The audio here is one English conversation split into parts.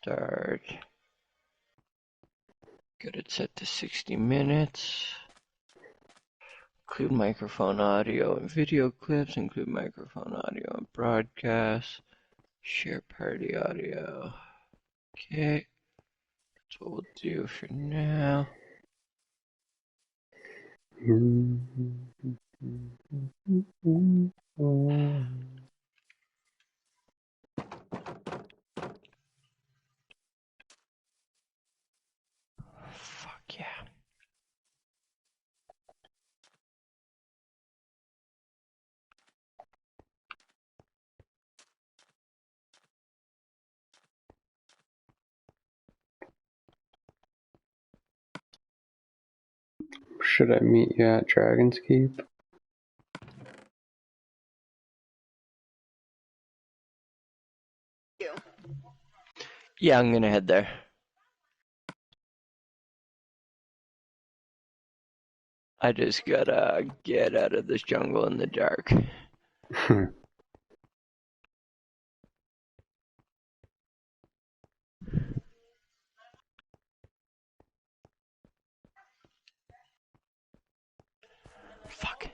Start. Get it set to 60 minutes. Include microphone audio and video clips. Include microphone audio and broadcast. Share party audio. Okay. That's what we'll do for now. Fuck yeah. Should I meet you at Dragon's Keep? Yeah, I'm gonna head there. I just gotta get out of this jungle in the dark. Fuck.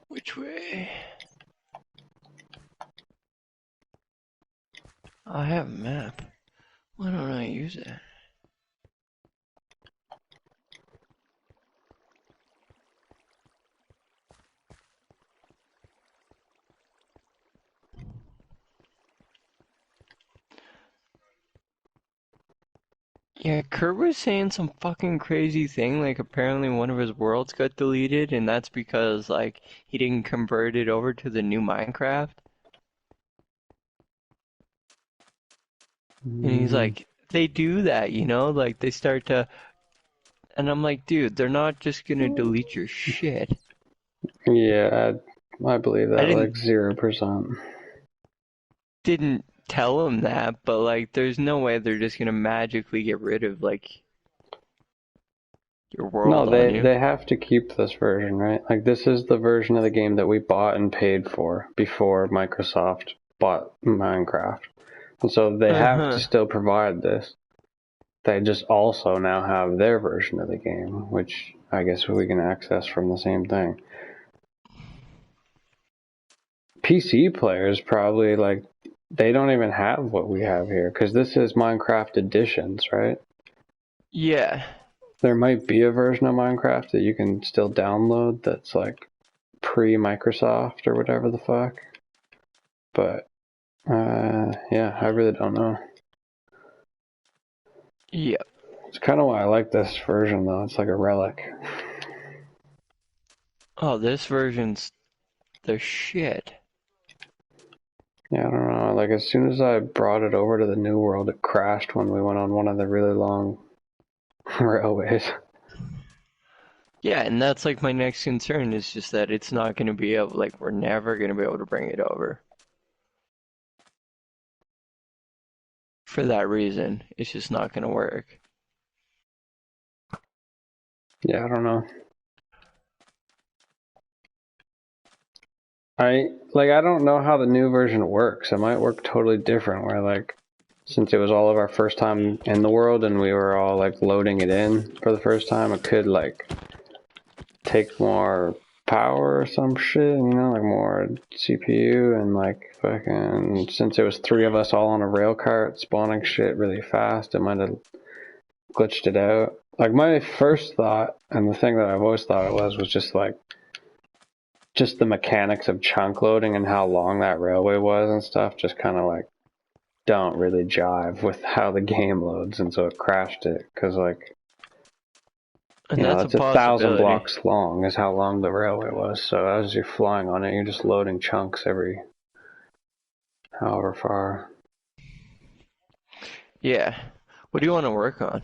Which way? I have a map. Why don't I use it? Yeah, Kurt was saying some fucking crazy thing, like apparently one of his worlds got deleted and that's because like he didn't convert it over to the new Minecraft. And he's like, they do that, you know, like they start to, and I'm like, dude, they're not just gonna delete your shit. Yeah, I believe I that like 0%. didn't tell him that, but like there's no way they're just gonna magically get rid of like your world No, on you. they have to keep this version, right? Like this is the version of the game that we bought and paid for before Microsoft bought Minecraft. And so they have to still provide this. They just also now have their version of the game, which I guess we can access from the same thing. PC players probably like they don't even have what we have here because this is Minecraft Editions, right? Yeah. There might be a version of Minecraft that you can still download that's like pre-Microsoft or whatever the fuck. But yeah, I really don't know. Yep. It's kind of why I like this version though. It's like a relic. Oh, this version's the shit. Yeah, I don't know. Like as soon as I brought it over to the new world, it crashed when we went on one of the really long railways. Yeah, and that's like my next concern is just that it's not going to be able, like, we're never going to be able to bring it over. For that reason, it's just not going to work. Yeah, I don't know. I don't know how the new version works. It might work totally different where like since it was all of our first time in the world and we were all like loading it in for the first time, it could like take more power or some shit, you know, like more CPU and like fucking, since it was 3 of us all on a rail cart spawning shit really fast, it might have glitched it out. Like my first thought, and the thing that I've always thought it was just like, just the mechanics of chunk loading and how long that railway was and stuff just kind of like don't really jive with how the game loads, and so it crashed it, because like, And you know, that's a it's 1,000 possibility. blocks long is how long the railway was, so as you're flying on it, you're just loading chunks every however far. Yeah. What do you want to work on?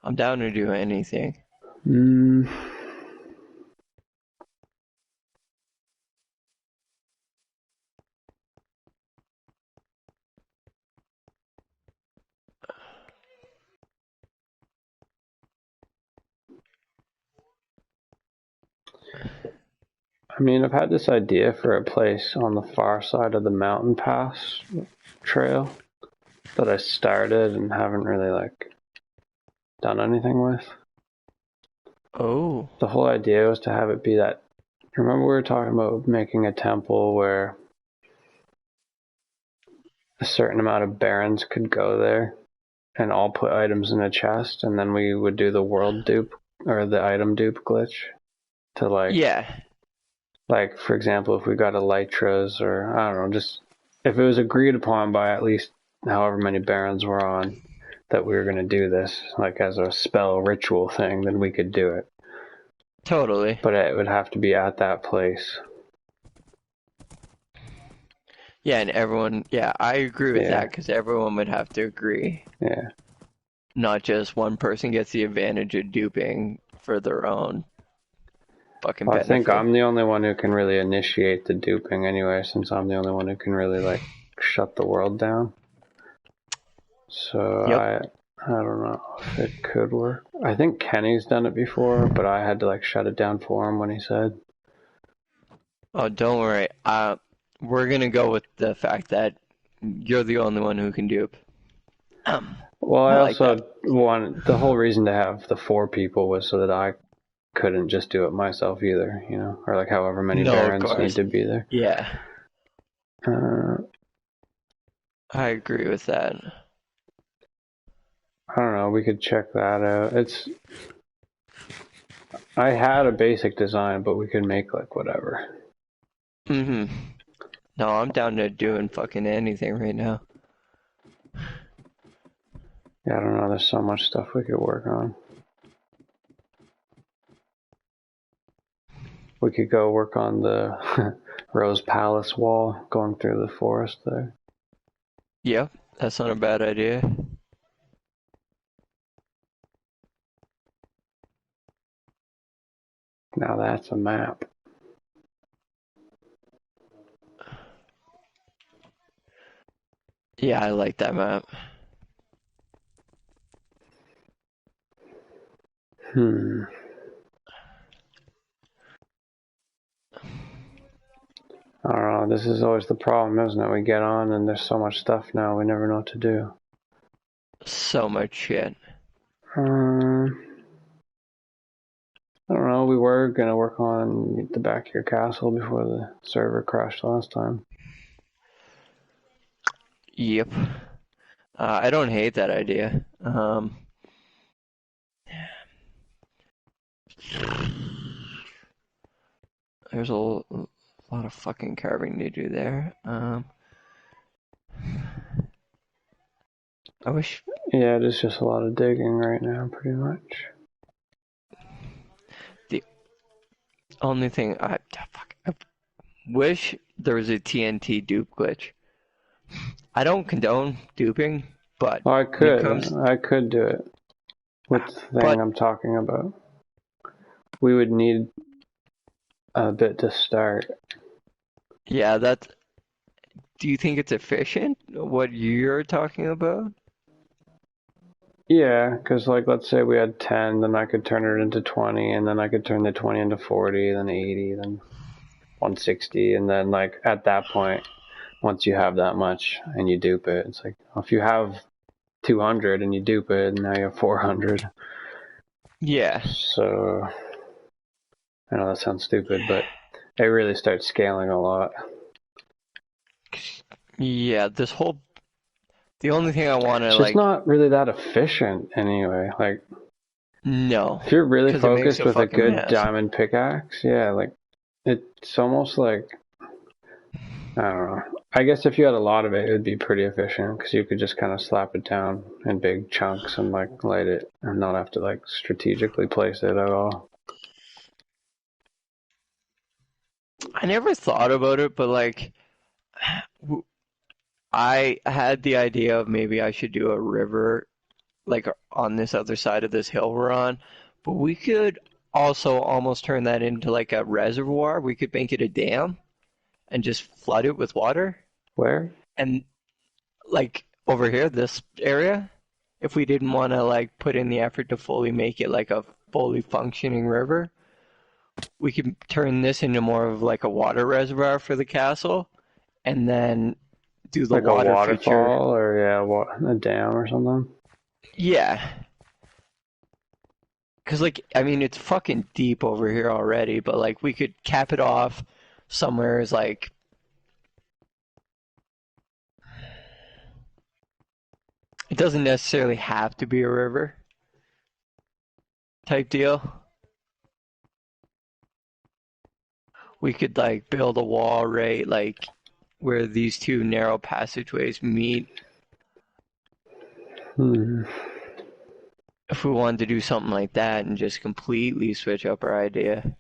I'm down to do anything. I mean, I've had this idea for a place on the far side of the mountain pass trail that I started and haven't really like done anything with. Oh. The whole idea was to have it be that, remember we were talking about making a temple where a certain amount of barons could go there and all put items in a chest, and then we would do the world dupe or the item dupe glitch to like, Yeah. like for example, if we got elytras or I don't know, just if it was agreed upon by at least however many barons were on that we were going to do this like as a spell ritual thing, then we could do it. Totally. But it would have to be at that place. Yeah, and everyone, yeah, I agree with Yeah. that, because everyone would have to agree. Yeah. Not just one person gets the advantage of duping for their own fucking Well, I benefit. think I'm the only one who can really initiate the duping anyway, since I'm the only one who can really like shut the world down. So Yep. I don't know if it could work. I think Kenny's done it before, but I had to like shut it down for him when he said. Oh, don't worry. We're gonna go with the fact that you're the only one who can dupe. Well, I I like also that. wanted, the whole reason to have the 4 people was so that I couldn't just do it myself either, you know, or like however many No, of barons need course. to be there. Yeah, Uh, I agree with that. I don't know, we could check that out. I had a basic design, but we could make like whatever. Mm-hmm. No, I'm down to doing fucking anything right now. Yeah, I don't know, there's so much stuff we could work on. We could go work on the Rose Palace wall going through the forest there. Yep, that's not a bad idea. Now that's a map. Yeah, I like that map. I don't know, this is always the problem, isn't it? We get on and there's so much stuff now, we never know what to do. So much shit. I don't know, we were gonna work on the back of your castle before the server crashed last time. Yep. I don't hate that idea. There's a lot of fucking carving to do there. I wish. Yeah, it is just a lot of digging right now, pretty much. The only thing I wish there was a TNT dupe glitch. I don't condone duping, but Oh, when it comes, I could do it with the thing but I'm talking about. We would need a bit to start. yeah, that's. Do you think it's efficient? What you're talking about? Yeah, because like let's say we had 10, then I could turn it into 20, and then I could turn the 20 into 40, then 80, then 160, and then like at that point, once you have that much and you dupe it, it's like if you have 200 and you dupe it, and now you have 400. Yeah. So I know that sounds stupid, but it really starts scaling a lot. Yeah, the only thing I want to It's just like, not really that efficient anyway. Like, no, if you're really because it makes focused a with a fucking good mess. diamond pickaxe, yeah, like, it's almost like, I don't know. I guess if you had a lot of it, it would be pretty efficient because you could just kind of slap it down in big chunks and like light it and not have to like strategically place it at all. I never thought about it, but like, I had the idea of maybe I should do a river like on this other side of this hill we're on, but we could also almost turn that into like a reservoir. We could make it a dam and just flood it with water. Where? And like over here, this area, if we didn't want to like put in the effort to fully make it like a fully functioning river, we could turn this into more of like a water reservoir for the castle and then do the Like a water feature. waterfall or yeah, a dam or something? Yeah. Cause like I mean it's fucking deep over here already, but like we could cap it off somewhere as like it doesn't necessarily have to be a river type deal. We could like build a wall right like where these two narrow passageways meet Hmm. if we wanted to do something like that and just completely switch up our idea.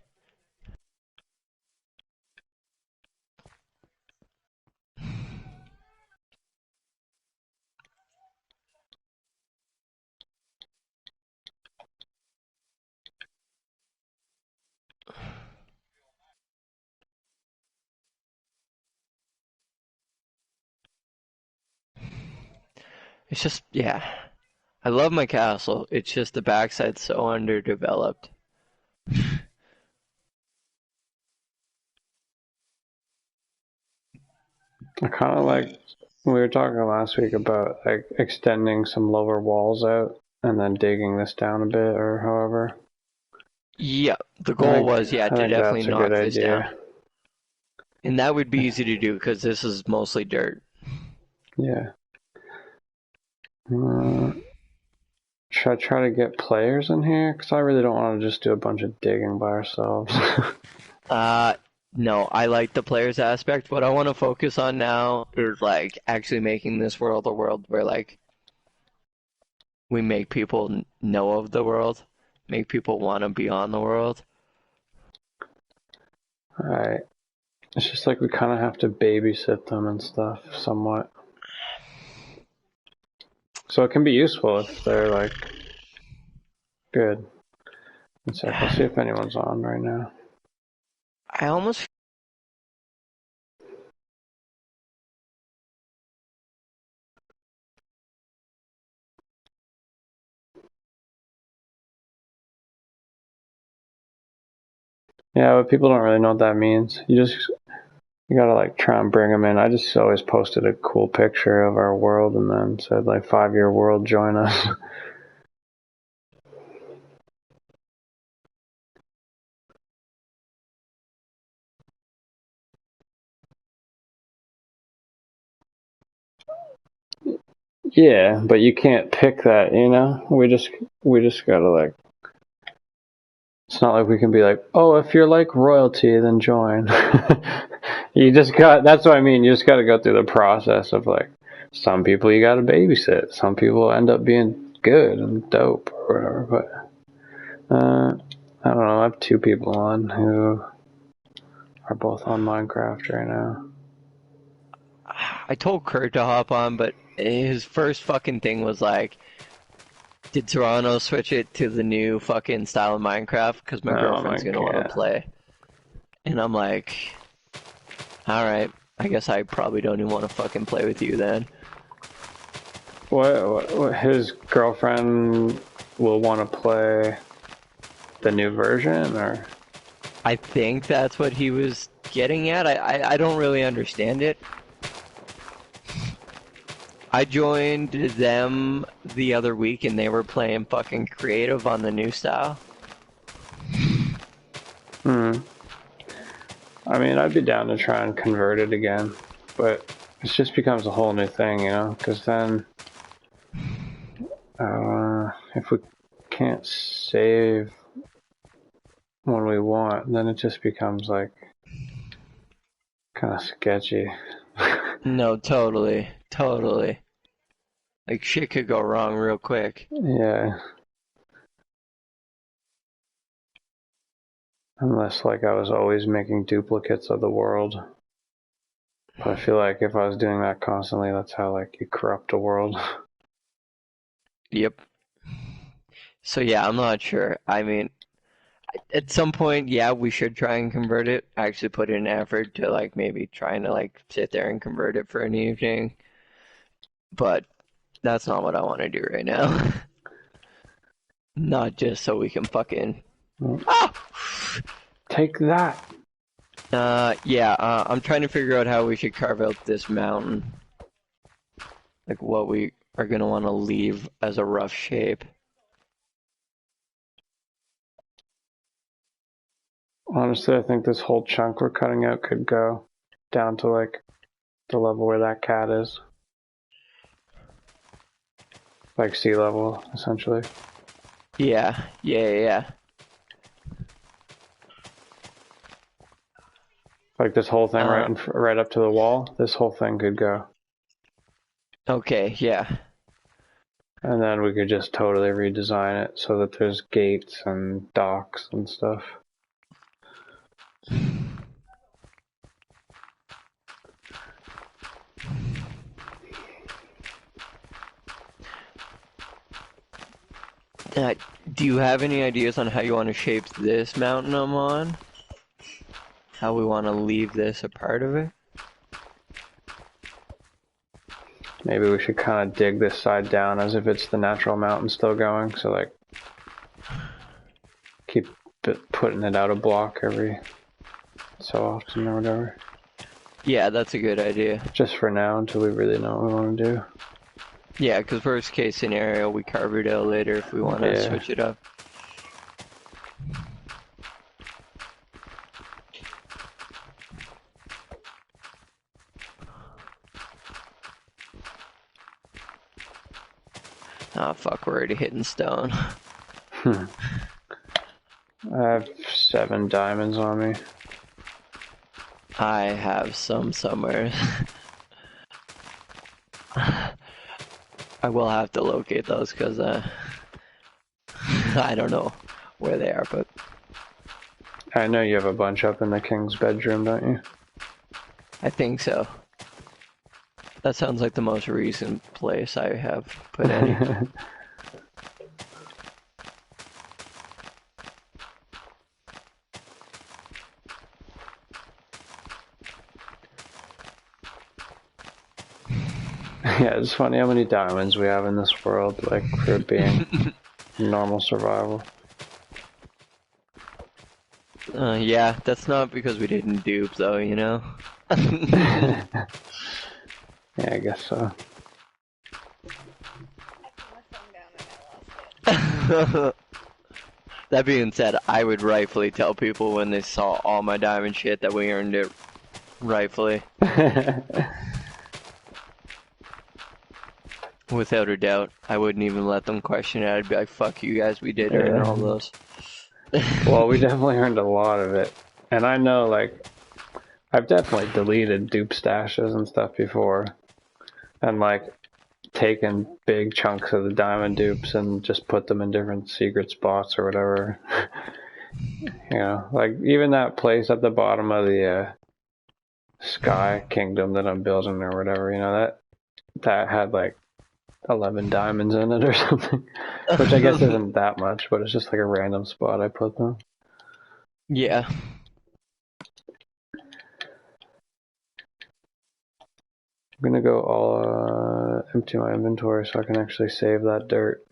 It's just yeah. I love my castle. It's just the backside's so underdeveloped. I kind of like we were talking last week about like extending some lower walls out and then digging this down a bit or however. Yeah, the I goal think was yeah I to think definitely that's a good knock this down. idea. And that would be easy to do because this is mostly dirt. Yeah. Uh, should I try to get players in here? Because I really don't want to just do a bunch of digging by ourselves. Uh, no, I like the players aspect. What I want to focus on now is like actually making this world a world where like we make people know of the world, make people want to be on the world. Alright. It's just like we kind of have to babysit them and stuff somewhat. So it can be useful if they're like good. One sec, I'll see if anyone's on right now. I almost Yeah, but people don't really know what that means. You gotta like try and bring them in. I just always posted a cool picture of our world and then said like 5-year world, join us. Yeah, but you can't pick that, you know? We just gotta like it's not like we can be like, oh, if you're like royalty, then join. That's what I mean, you just gotta go through the process of like, some people you gotta babysit, some people end up being good and dope or whatever, but, I don't know, I have 2 people on who are both on Minecraft right now. I told Kurt to hop on, but his first fucking thing was like, did Toronto switch it to the new fucking style of Minecraft? Because my Oh girlfriend's my gonna want to god. play. And I'm like, all right, I guess I probably don't even want to fucking play with you then. What his girlfriend will want to play the new version, or? I think that's what he was getting at. I don't really understand it. I joined them the other week and they were playing fucking creative on the new style. I mean, I'd be down to try and convert it again, but it just becomes a whole new thing, you know? Because then, if we can't save when we want, then it just becomes like kind of sketchy. No, totally. Like, shit could go wrong real quick. Yeah. Unless, like, I was always making duplicates of the world. But I feel like if I was doing that constantly, that's how, like, you corrupt a world. Yep. So yeah, I'm not sure. I mean, at some point, yeah, we should try and convert it. Actually put in effort to like maybe trying to like sit there and convert it for an evening. But that's not what I want to do right now. Not just so we can fucking ah! Take that! Yeah, I'm trying to figure out how we should carve out this mountain. Like what we are gonna want to leave as a rough shape. Honestly, I think this whole chunk we're cutting out could go down to, like, the level where that cat is. Like sea level, essentially. Yeah. Like this whole thing right up to the wall, this whole thing could go. Okay, yeah. And then we could just totally redesign it so that there's gates and docks and stuff. Do you have any ideas on how you want to shape this mountain I'm on? How we want to leave this a part of it? Maybe we should kind of dig this side down as if it's the natural mountain still going. So like, keep putting it out a block every so often or whatever. Yeah, that's a good idea. Just for now until we really know what we want to do. Yeah, because worst case scenario, we carve it out later if we want to switch it up. Ah, fuck, we're already hitting stone. I have 7 diamonds on me. I have some somewhere. I will have to locate those because I don't know where they are, but I know you have a bunch up in the king's bedroom, don't you? I think so. That sounds like the most recent place I have put any. Yeah, it's funny how many diamonds we have in this world, like, for it being normal survival. Yeah, that's not because we didn't dupe, though, you know? Yeah, I guess so. That being said, I would rightfully tell people when they saw all my diamond shit that we earned it rightfully. Without a doubt. I wouldn't even let them question it. I'd be like, fuck you guys, we did earn all those. Well, we definitely earned a lot of it. And I know, like, I've definitely deleted dupe stashes and stuff before. And, like, taken big chunks of the diamond dupes and just put them in different secret spots or whatever. You know, like, even that place at the bottom of the Sky Kingdom that I'm building or whatever, you know, that had, like, 11 diamonds in it or something. Which I guess isn't that much, but it's just like a random spot I put them. Yeah. I'm gonna go all empty my inventory so I can actually save that dirt.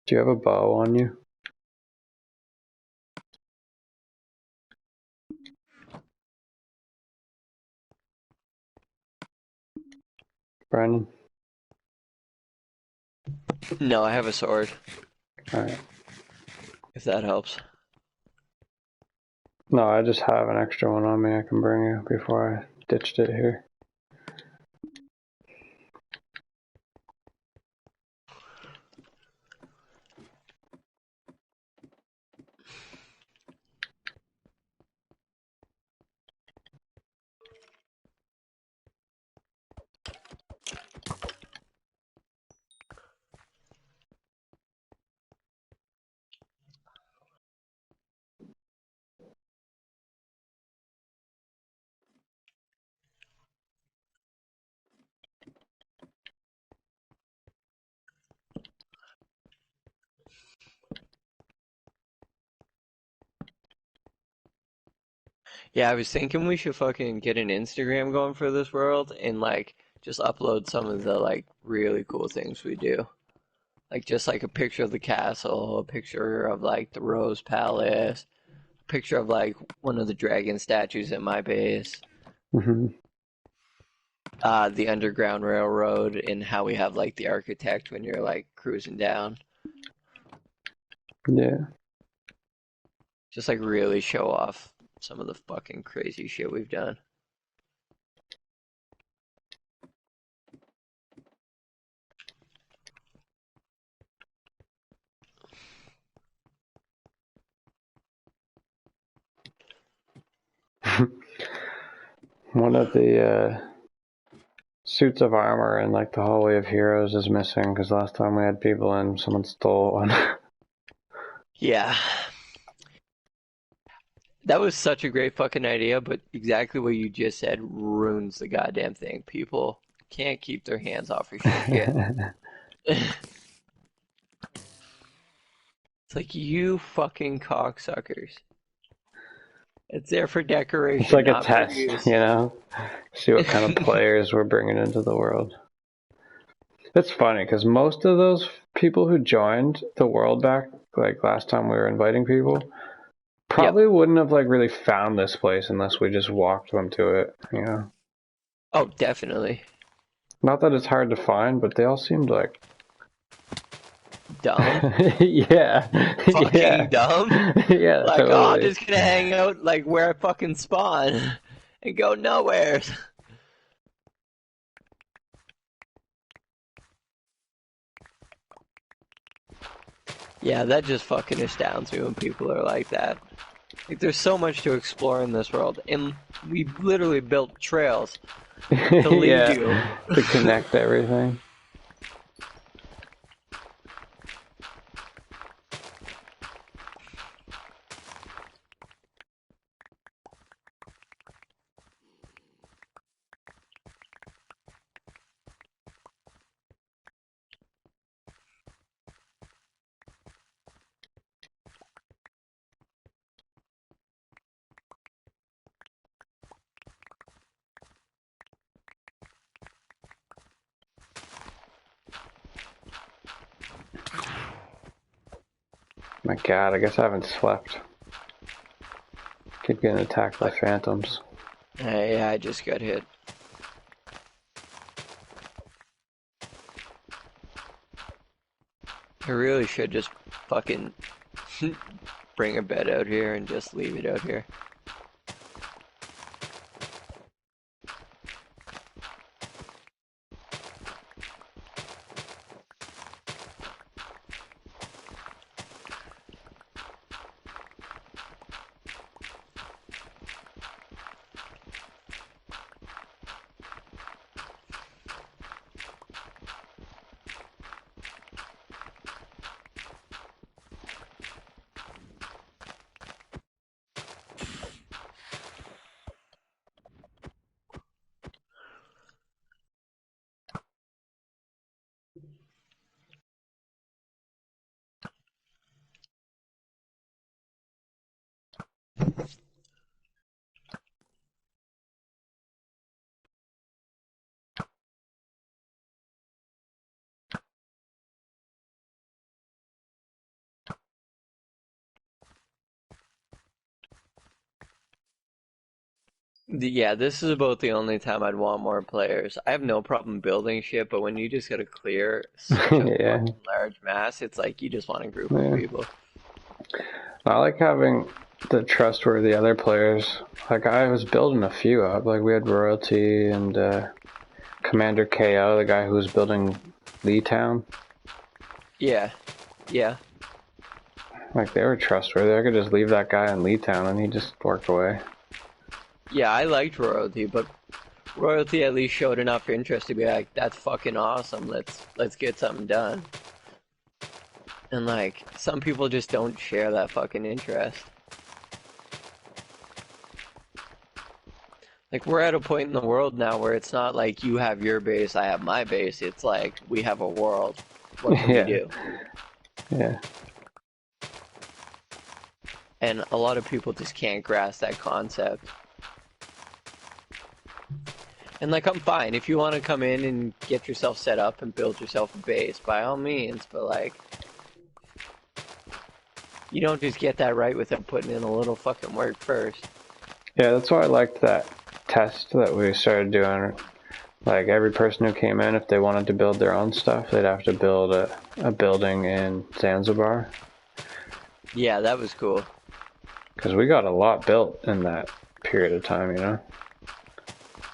Do you have a bow on you? Brandon? No, I have a sword. Alright. If that helps. No, I just have an extra one on me I can bring you before I ditched it here. Yeah, I was thinking we should fucking get an Instagram going for this world and like just upload some of the like really cool things we do. Like just like a picture of the castle, a picture of like the Rose Palace, a picture of like one of the dragon statues at my base, Mm-hmm. the Underground Railroad, and how we have like the architect when you're like cruising down. Yeah. Just like really show off some of the fucking crazy shit we've done. One of the suits of armor in like the hallway of heroes is missing because last time we had people in, someone stole one. Yeah. That was such a great fucking idea, but exactly what you just said ruins the goddamn thing. People can't keep their hands off of shit. It's like, you fucking cocksuckers. It's there for It's decoration, like a not for test, use. you know? See what kind of players we're bringing into the world. It's funny because most of those people who joined the world back, like last time we were inviting people, Yep. probably wouldn't have like really found this place unless we just walked them to it, you know? Oh, definitely. Not that it's hard to find, but they all seemed like Dumb. yeah, Fucking yeah, dumb. yeah, Like, oh, I'm totally. just gonna hang out like where I fucking spawn and go nowhere. Yeah, that just fucking astounds me when people are like that. Like, there's so much to explore in this world, and we literally built trails to lead you. Yeah, to connect everything. My God, I guess I haven't slept. Keep getting attacked by phantoms. Hey, I just got hit. I really should just fucking bring a bed out here and just leave it out here. Yeah, this is about the only time I'd want more players. I have no problem building shit, but when you just gotta clear such a Yeah, fucking large mass, it's like you just want a group of yeah. people. I like having the trustworthy other players. Like I was building a few up. Like we had Royalty and Commander KO, the guy who was building Lee Town. Yeah, yeah. Like they were trustworthy. I could just leave that guy in Lee Town and he just worked away. Yeah, I liked Royalty, but Royalty at least showed enough interest to be like, that's fucking awesome. Let's get something done. And like some people just don't share that fucking interest. Like we're at a point in the world now where it's not like you have your base, I have my base. It's like we have a world. What can we Yeah, do? yeah. And a lot of people just can't grasp that concept. And like I'm fine if you want to come in and get yourself set up and build yourself a base, by all means, but like you don't just get that right without putting in a little fucking work first. Yeah, that's why I liked that test that we started doing. Like every person who came in, if they wanted to build their own stuff, they'd have to build a building in Zanzibar. Yeah, that was cool. Because we got a lot built in that period of time, you know?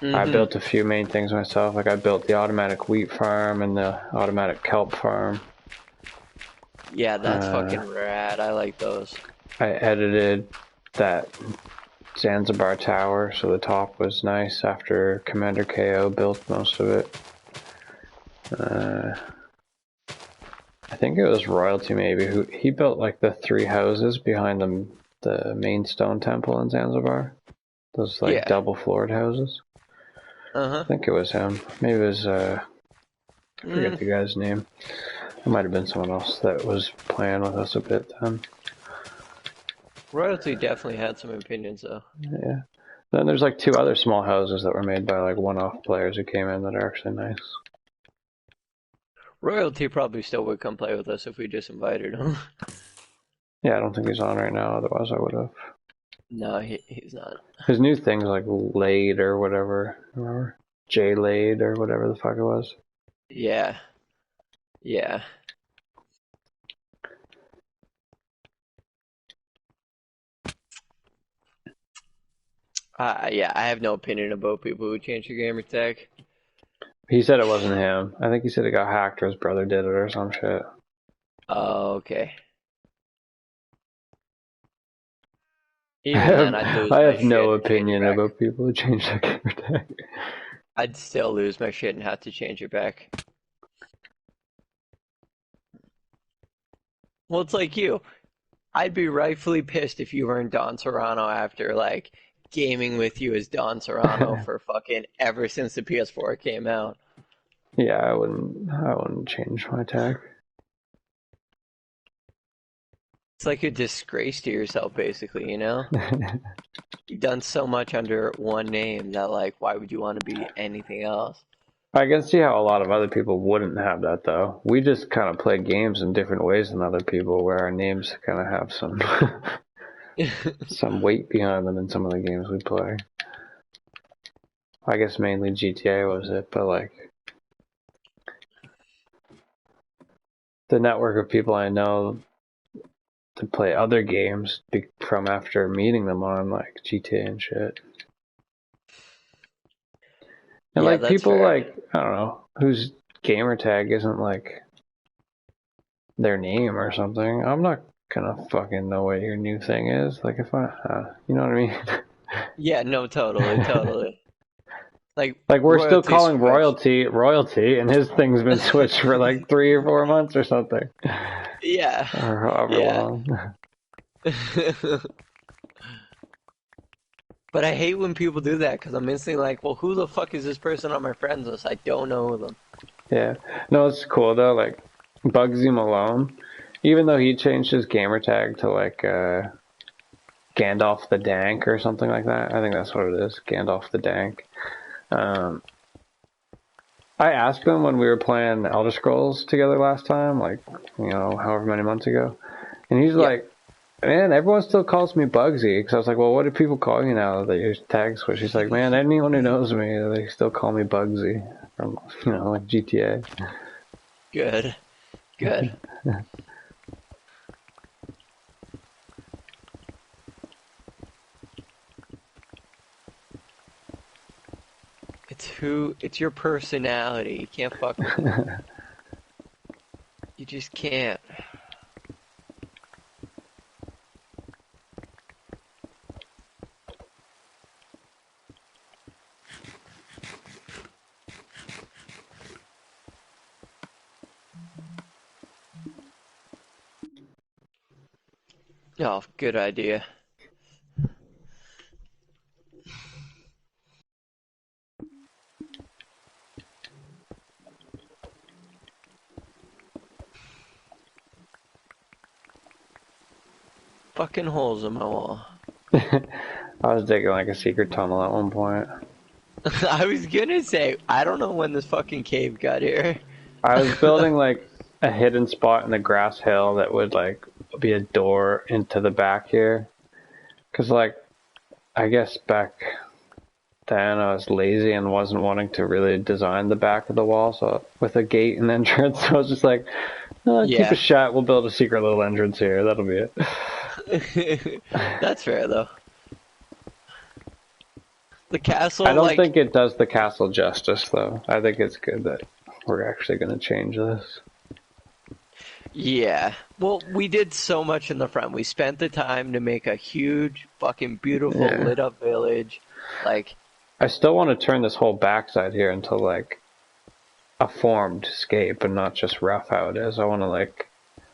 I Mm-hmm. built a few main things myself. Like I built the automatic wheat farm and the automatic kelp farm. Yeah, that's fucking rad. I like those. I edited that Zanzibar tower so the top was nice after Commander KO built most of it. I think it was Royalty maybe who he built like the 3 houses behind the main stone temple in Zanzibar. Those like Yeah. double floored houses. I Uh-huh. think it was him. Maybe it was I forget Mm. the guy's name. It might have been someone else that was playing with us a bit then. Royalty definitely had some opinions though. Yeah. Then there's like 2 other small houses that were made by like one-off players who came in that are actually nice. Royalty probably still would come play with us if we just invited him. Yeah, I don't think he's on right now, otherwise I would have. No, he's not. His new thing's like Lade or whatever. Remember? J Lade or whatever the fuck it was. Yeah. Yeah. Yeah, I have no opinion about people who change your gamer tag. He said it wasn't him. I think he said it got hacked or his brother did it or some shit. Oh, okay. I Even then, have, I'd lose I my have no shit and change it opinion back. about people who change their gamer tag. I'd still lose my shit and have to change it back. Well, it's like you. I'd be rightfully pissed if you weren't Don Serrano after, like, gaming with you as Don Serrano for fucking ever since the PS4 came out. Yeah, I wouldn't change my tag. It's like a disgrace to yourself, basically, you know? You've done so much under one name that, like, why would you want to be anything else? I can see how a lot of other people wouldn't have that though. We just kind of play games in different ways than other people, where our names kind of have some some weight behind them in some of the games we play. I guess mainly GTA was it, but like the network of people I know to play other games from after meeting them on like GTA and shit. And Yeah, like that's people fair. like, I don't know, whose gamer tag isn't like their name or something. I'm not gonna fucking know what your new thing is. Like if you know what I Yeah, no, totally, mean? totally. Like, Like we're still royalty calling switch. royalty, and his thing's been switched for like 3 or 4 months or something, Yeah, or however yeah. long. But I hate when people do that because I'm instantly like, well, who the fuck is this person on my friends list? I don't know them. Yeah, no, it's cool though. Like Bugsy Malone, even though he changed his gamer tag to like Gandalf the Dank or something like that. I think that's what it is, Gandalf the Dank. Um, I asked him when we were playing Elder Scrolls together last time, like however many months ago, and he's Yep. like, man, everyone still calls me Bugsy. Because I was like, well, what do people call you now that your tag switch? She's like, man, anyone who knows me, they still call me Bugsy from, like GTA. Good. Good. It's your personality. You can't fuck with it. You just can't. Oh, good idea. Fucking holes in my wall. I was digging like a secret tunnel at one point. I was gonna say, I don't know when this fucking cave got here. I was building like a hidden spot in the grass hill that would like be a door into the back here. Cause like, I guess back then I was lazy and wasn't wanting to really design the back of the wall, so with a gate and entrance, I was just like, keep it shut, we'll build a secret little entrance here, that'll be it. That's fair though. The castle, I don't think it does the castle justice though. I think it's good that we're actually going to change this. Yeah. Well, we did so much in the front. We spent the time to make a huge, fucking beautiful, lit up village. Like, I still want to turn this whole backside here into like a formed scape and not just rough how it is. I want to like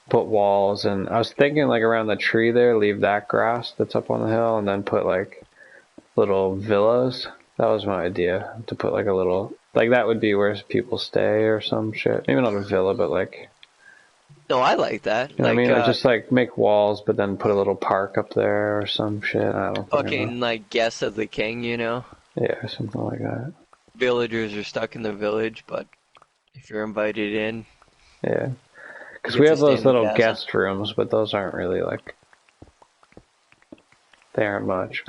put walls, and I was thinking like around the tree there, leave that grass that's up on the hill, and then put like little villas. That was my idea, to put like a little, like that would be where people stay or some shit. Maybe not a villa, but like. No, I like that. You know what I mean? Or just like make walls, but then put a little park up there or some shit. I don't fucking like guest of the king, you know? Yeah, something like that. Villagers are stuck in the village, but if you're invited in. Yeah. Because we have those little guest rooms, but those aren't really like. They aren't much.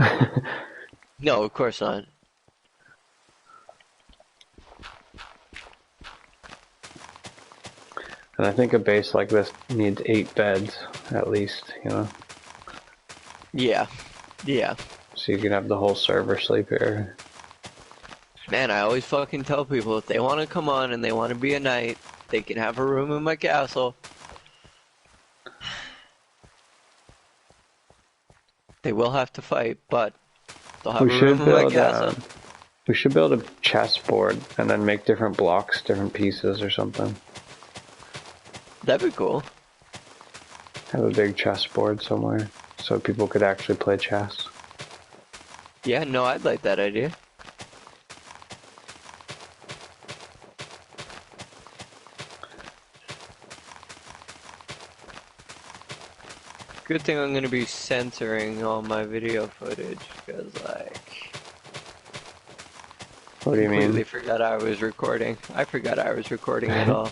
No, of course not. And I think a base like this needs 8 beds, at least, you know? Yeah. Yeah. So you can have the whole server sleep here. Man, I always fucking tell people, if they want to come on and they want to be a knight, they can have a room in my castle. They will have to fight, but they'll have a room in my castle. We should build a chessboard and then make different blocks, different pieces or something. That'd be cool. Have a big chessboard somewhere so people could actually play chess. Yeah, no, I'd like that idea. Good thing I'm gonna be censoring all my video footage, because like... What do you mean? I forgot I was recording. I forgot I was recording at all.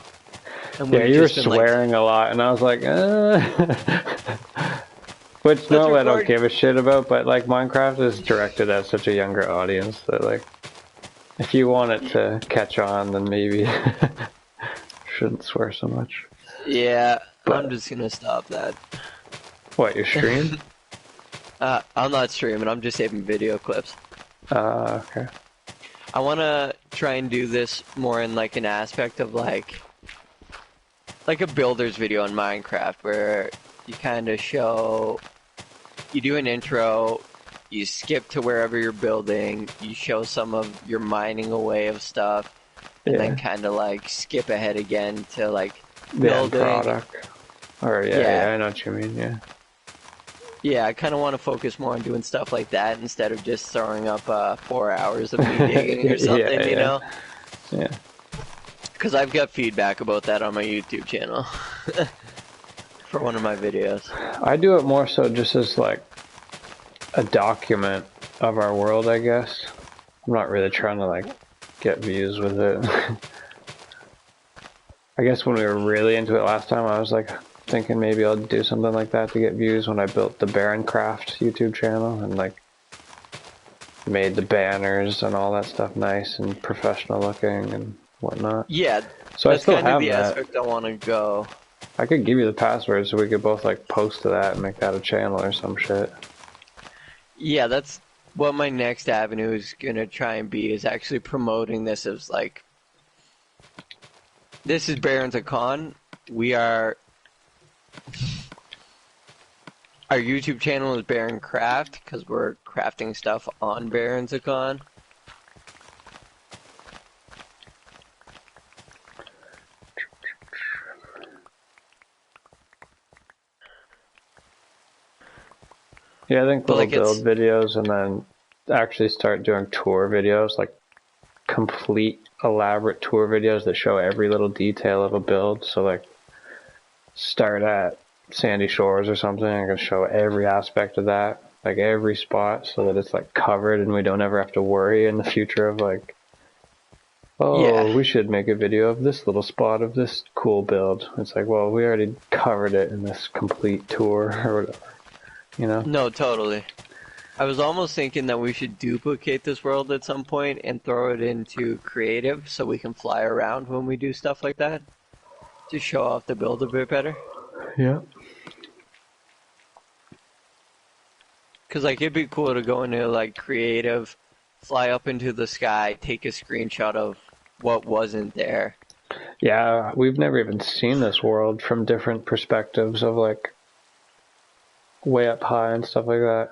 And yeah, you were swearing a lot, and I was like, Which, no, I don't give a shit about, but like Minecraft is directed at such a younger audience that like, if you want it to catch on, then maybe shouldn't swear so much. Yeah, but I'm just gonna stop that. What, you stream? I'm not streaming, I'm just saving video clips. Okay. I wanna try and do this more in like an aspect of like a builder's video in Minecraft, where you kind of show, you do an intro, you skip to wherever you're building, you show some of your mining away of stuff, and then kind of like skip ahead again to like building. Product. Or yeah, I know what you mean, yeah. Yeah, I kind of want to focus more on doing stuff like that instead of just throwing up 4 hours of me digging or something, you know? Yeah. Because I've got feedback about that on my YouTube channel for one of my videos. I do it more so just as like a document of our world, I guess. I'm not really trying to like get views with it. I guess when we were really into it last time, I was like, thinking maybe I'll do something like that to get views when I built the Baroncraft YouTube channel and like made the banners and all that stuff nice and professional looking and whatnot. Yeah, So I that's still kind of have the that. aspect I want to go. I could give you the password so we could both like post to that and make that a channel or some shit. Yeah, that's what my next avenue is gonna try and be, is actually promoting this as like, this is Barons of Kaan. We are, our YouTube channel is Baron Craft because we're crafting stuff on Barons of Kaan. Yeah, I think But little like build videos and then actually start doing tour videos, like complete elaborate tour videos that show every little detail of a build. So like start at Sandy Shores or something, I can show every aspect of that, like every spot, so that it's like covered and we don't ever have to worry in the future of like, oh, we should make a video of this little spot of this cool build. It's like, well, we already covered it in this complete tour or whatever, you know? No, totally. I was almost thinking that we should duplicate this world at some point and throw it into creative so we can fly around when we do stuff like that. To show off the build a bit better. Yeah. Cause like it'd be cool to go into like creative, fly up into the sky, take a screenshot of what wasn't there. Yeah, we've never even seen this world from different perspectives of like way up high and stuff like that.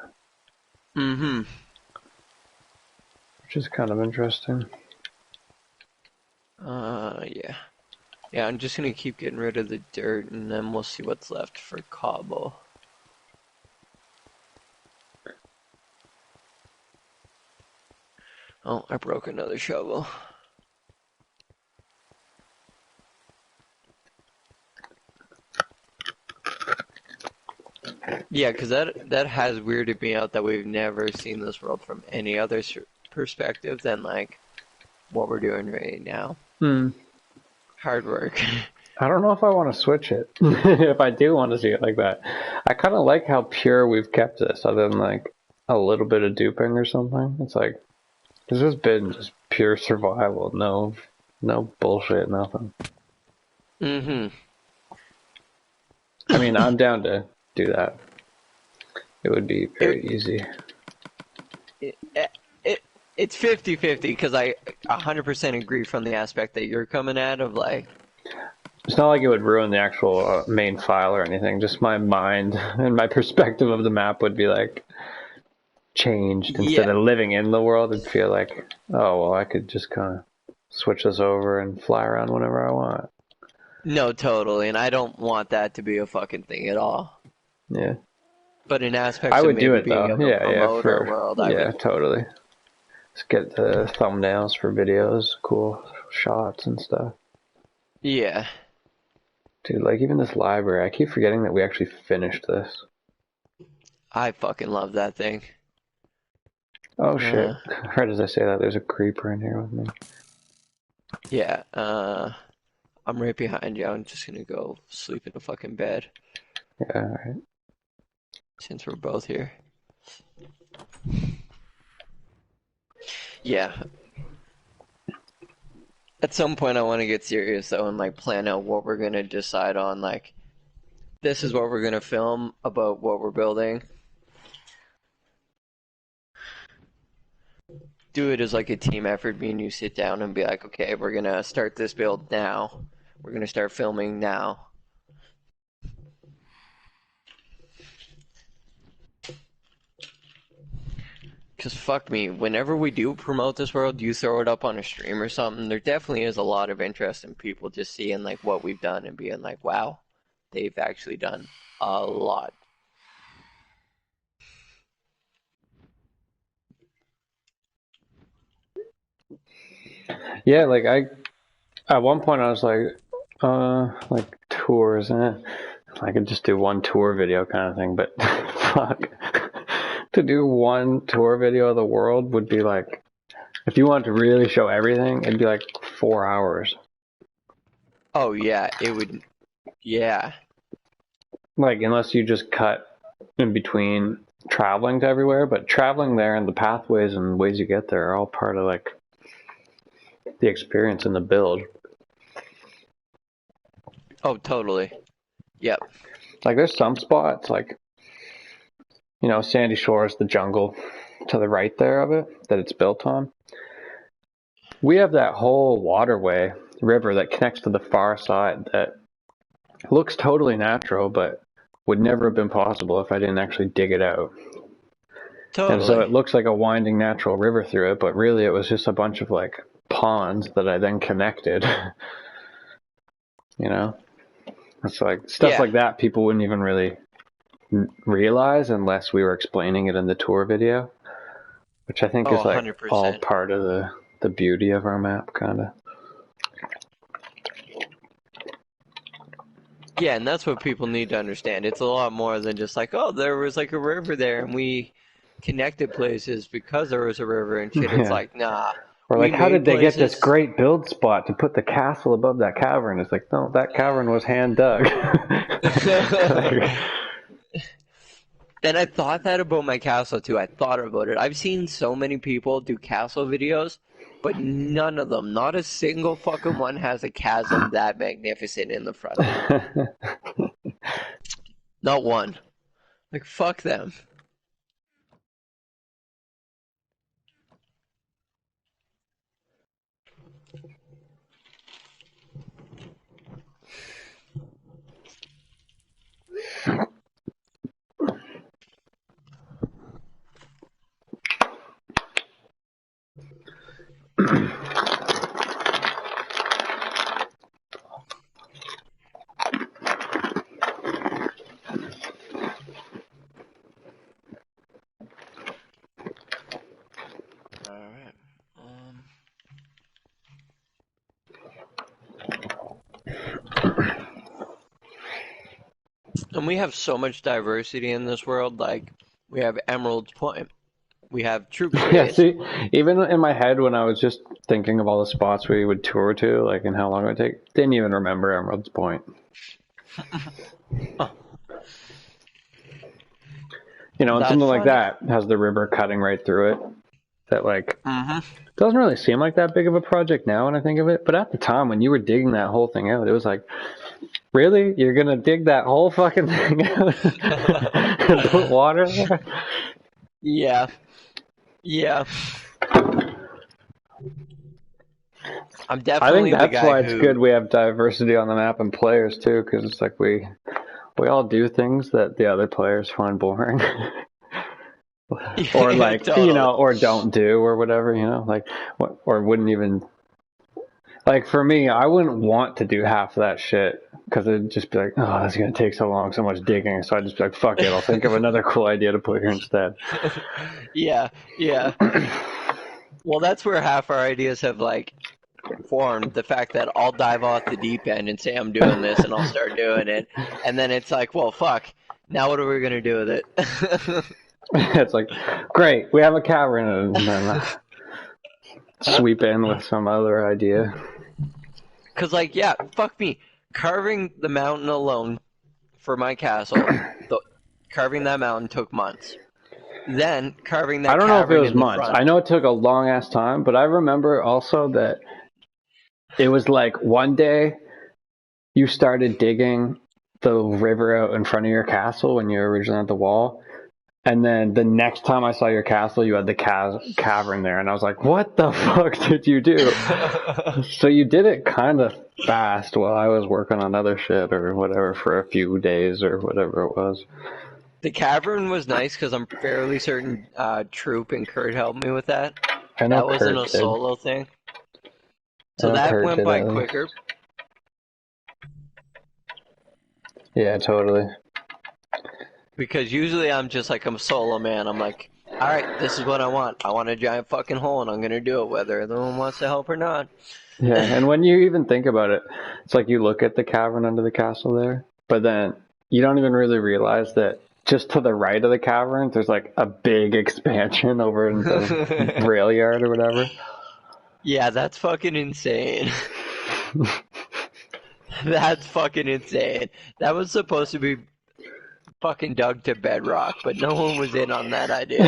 Mm-hmm. Which is kind of interesting. Yeah. Yeah, I'm just gonna keep getting rid of the dirt and then we'll see what's left for cobble. Oh, I broke another shovel. Yeah, because that has weirded me out that we've never seen this world from any other perspective than like what we're doing right now. Hard work. I don't know if I want to switch it. If I do want to see it like that. I kind of like how pure we've kept this, other than like a little bit of duping or something. It's like, this has been just pure survival. No bullshit, nothing. Mm-hmm. I mean, I'm down to do that. It would be very easy. It's 50-50 because I 100% agree from the aspect that you're coming at of like, it's not like it would ruin the actual main file or anything. Just my mind and my perspective of the map would be like changed. Instead of living in the world, it'd feel like, oh, well, I could just kind of switch this over and fly around whenever I want. No, totally, and I don't want that to be a fucking thing at all. Yeah. But in aspects I of would do maybe it being though. able to promote our world, I would. Totally. Just get the thumbnails for videos, cool shots and stuff. Yeah. Dude, like even this library, I keep forgetting that we actually finished this. I fucking love that thing. Oh shit. Right as I say that, there's a creeper in here with me. Yeah, I'm right behind you. I'm just gonna go sleep in a fucking bed. Yeah, alright. Since we're both here. Yeah. At some point I want to get serious though and like plan out what we're gonna decide on, like this is what we're gonna film about what we're building. Do it as like a team effort, me and you sit down and be like, okay, we're gonna start this build now. We're gonna start filming now. Cause fuck me, whenever we do promote this world, you throw it up on a stream or something, there definitely is a lot of interest in people just seeing like what we've done and being like, wow, they've actually done a lot. Yeah, like at one point I was like tours, I could just do one tour video kind of thing, but fuck. To do one tour video of the world would be like, if you wanted to really show everything, it'd be like 4 hours. Oh yeah, it would, yeah. like, unless you just cut in between traveling to everywhere, but traveling there and the pathways and ways you get there are all part of, like, the experience and the build. Oh, totally. Yep. Like, there's some spots, like, you know, Sandy Shores, the jungle to the right there of it that it's built on. We have that whole waterway, river that connects to the far side that looks totally natural, but would never have been possible if I didn't actually dig it out. And so Totally. it looks like a winding natural river through it, but really it was just a bunch of, like, ponds that I then connected. You know? It's like stuff like that people wouldn't even really realize unless we were explaining it in the tour video, which I think is, like, 100%. all part of the beauty of our map, kind of. Yeah, and that's what people need to understand. It's a lot more than just like, oh, there was like a river there and we connected places because there was a river and shit. It's like, nah. Or like, how did they get this great build spot to put the castle above that cavern? It's like, no, that cavern was hand dug. And I thought that about my castle too. I thought about it. I've seen so many people do castle videos, but none of them, not a single fucking one, has a chasm that magnificent in the front of it. Not one. Like, fuck them. Alright. And we have so much diversity in this world. Like, we have Emerald's Point. We have Troop Base. Yeah, see, even in my head when I was just thinking of all the spots we would tour to, like, and how long it would take, didn't even remember Emerald's Point. You know, and something like that has the river cutting right through it. That, like, doesn't really seem like that big of a project now when I think of it. But at the time, when you were digging that whole thing out, it was like, really? You're going to dig that whole fucking thing out and put water there? Yeah. Yeah. I'm definitely I think that's why it's good we have diversity on the map and players, too, because it's like we all do things that the other players find boring. Or, like, totally. You know, or don't do or whatever, you know, like, or wouldn't even, like, for me, I wouldn't want to do half of that shit because it'd just be like, oh, that's going to take so long, so much digging. So I'd just be like, fuck it, I'll think of another cool idea to put here instead. Yeah. Well, that's where half our ideas have, like, formed. The fact that I'll dive off the deep end and say I'm doing this and I'll start doing it. And then it's like, well, fuck, now what are we going to do with it? It's like, great, we have a cavern, and then sweep in with some other idea. Because, like, yeah, fuck me. Carving the mountain alone for my castle, carving that mountain took months. Then, carving that cavern in the front. I don't know if it was months. I know it took a long-ass time, but I remember also that it was like one day you started digging the river out in front of your castle when you were originally at the wall. And then the next time I saw your castle, you had the cavern there. And I was like, what the fuck did you do? So you did it kind of fast while I was working on other shit or whatever for a few days or whatever it was. The cavern was nice because I'm fairly certain Troop and Kurt helped me with that. I know that wasn't a solo thing. So that went by quicker. Yeah, totally. Because usually I'm just like, I'm a solo man. I'm like, alright, this is what I want. I want a giant fucking hole and I'm going to do it whether anyone wants to help or not. Yeah, and when you even think about it, it's like you look at the cavern under the castle there, but then you don't even really realize that just to the right of the cavern, there's like a big expansion over in the rail yard or whatever. Yeah, that's fucking insane. That's fucking insane. That was supposed to be fucking dug to bedrock, but no one was in on that idea.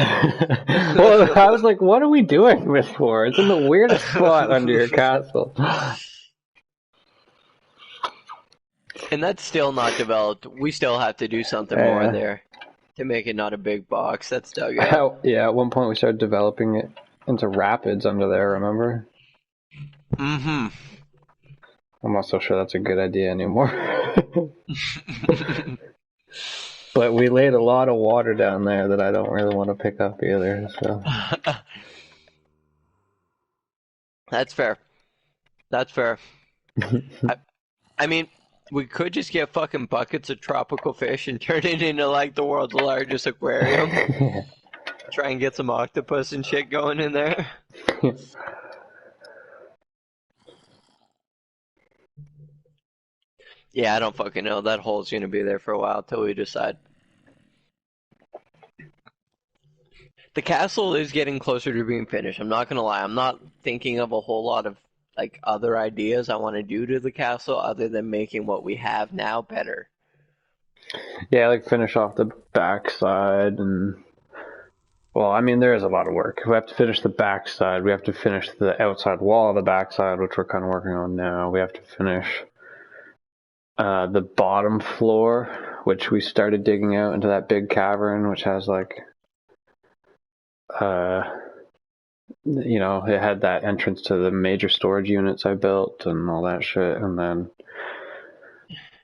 Well, I was like, what are we doing this for? It's in the weirdest spot under your castle. And that's still not developed. We still have to do something more there to make it not a big box. That's dug out. Yeah, at one point we started developing it into rapids under there, remember? Mm-hmm. I'm not so sure that's a good idea anymore. But we laid a lot of water down there that I don't really want to pick up either, so. That's fair. That's fair. I mean, we could just get fucking buckets of tropical fish and turn it into like the world's largest aquarium. Try and get some octopus and shit going in there. Yeah, I don't fucking know. That hole's gonna be there for a while till we decide. The castle is getting closer to being finished. I'm not gonna lie. I'm not thinking of a whole lot of like other ideas I want to do to the castle other than making what we have now better. Yeah, like finish off the backside and well, I mean there is a lot of work. We have to finish the backside. We have to finish the outside wall of the backside, which we're kind of working on now. We have to finish the bottom floor, which we started digging out into that big cavern, which has like it had that entrance to the major storage units I built and all that shit. And then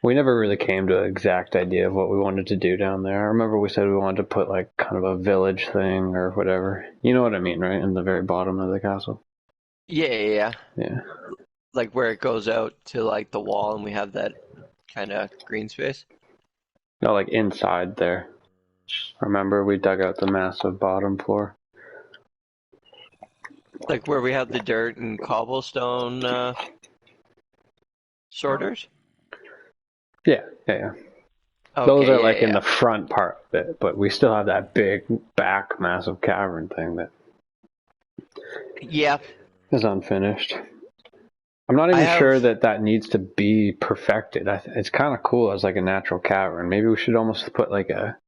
we never really came to an exact idea of what we wanted to do down there. I remember we said we wanted to put like kind of a village thing or whatever. You know what I mean, right? In the very bottom of the castle. Yeah. Like where it goes out to like the wall and we have that kind of green space. No, like inside there. Remember we dug out the massive bottom floor? Like where we have the dirt and cobblestone sorters? Yeah. Okay, Those are like yeah. in the front part of it, but we still have that big back massive cavern thing that Yeah. is unfinished. I'm not even sure that needs to be perfected. It's kind of cool as like a natural cavern. Maybe we should almost put like a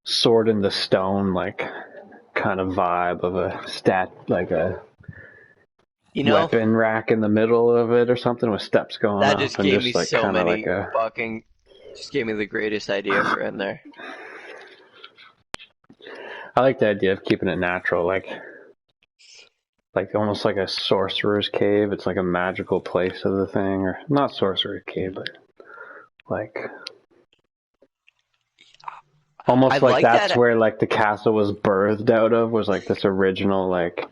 sword in the stone, like kind of vibe of like a weapon rack in the middle of it or something with steps going that up just and gave just me like so kind of many like a fucking just gave me the greatest idea for in there. I like the idea of keeping it natural, like almost like a sorcerer's cave. It's like a magical place of the thing, or not sorcerer's cave, but like almost like that's where like the castle was birthed out of, was like this original like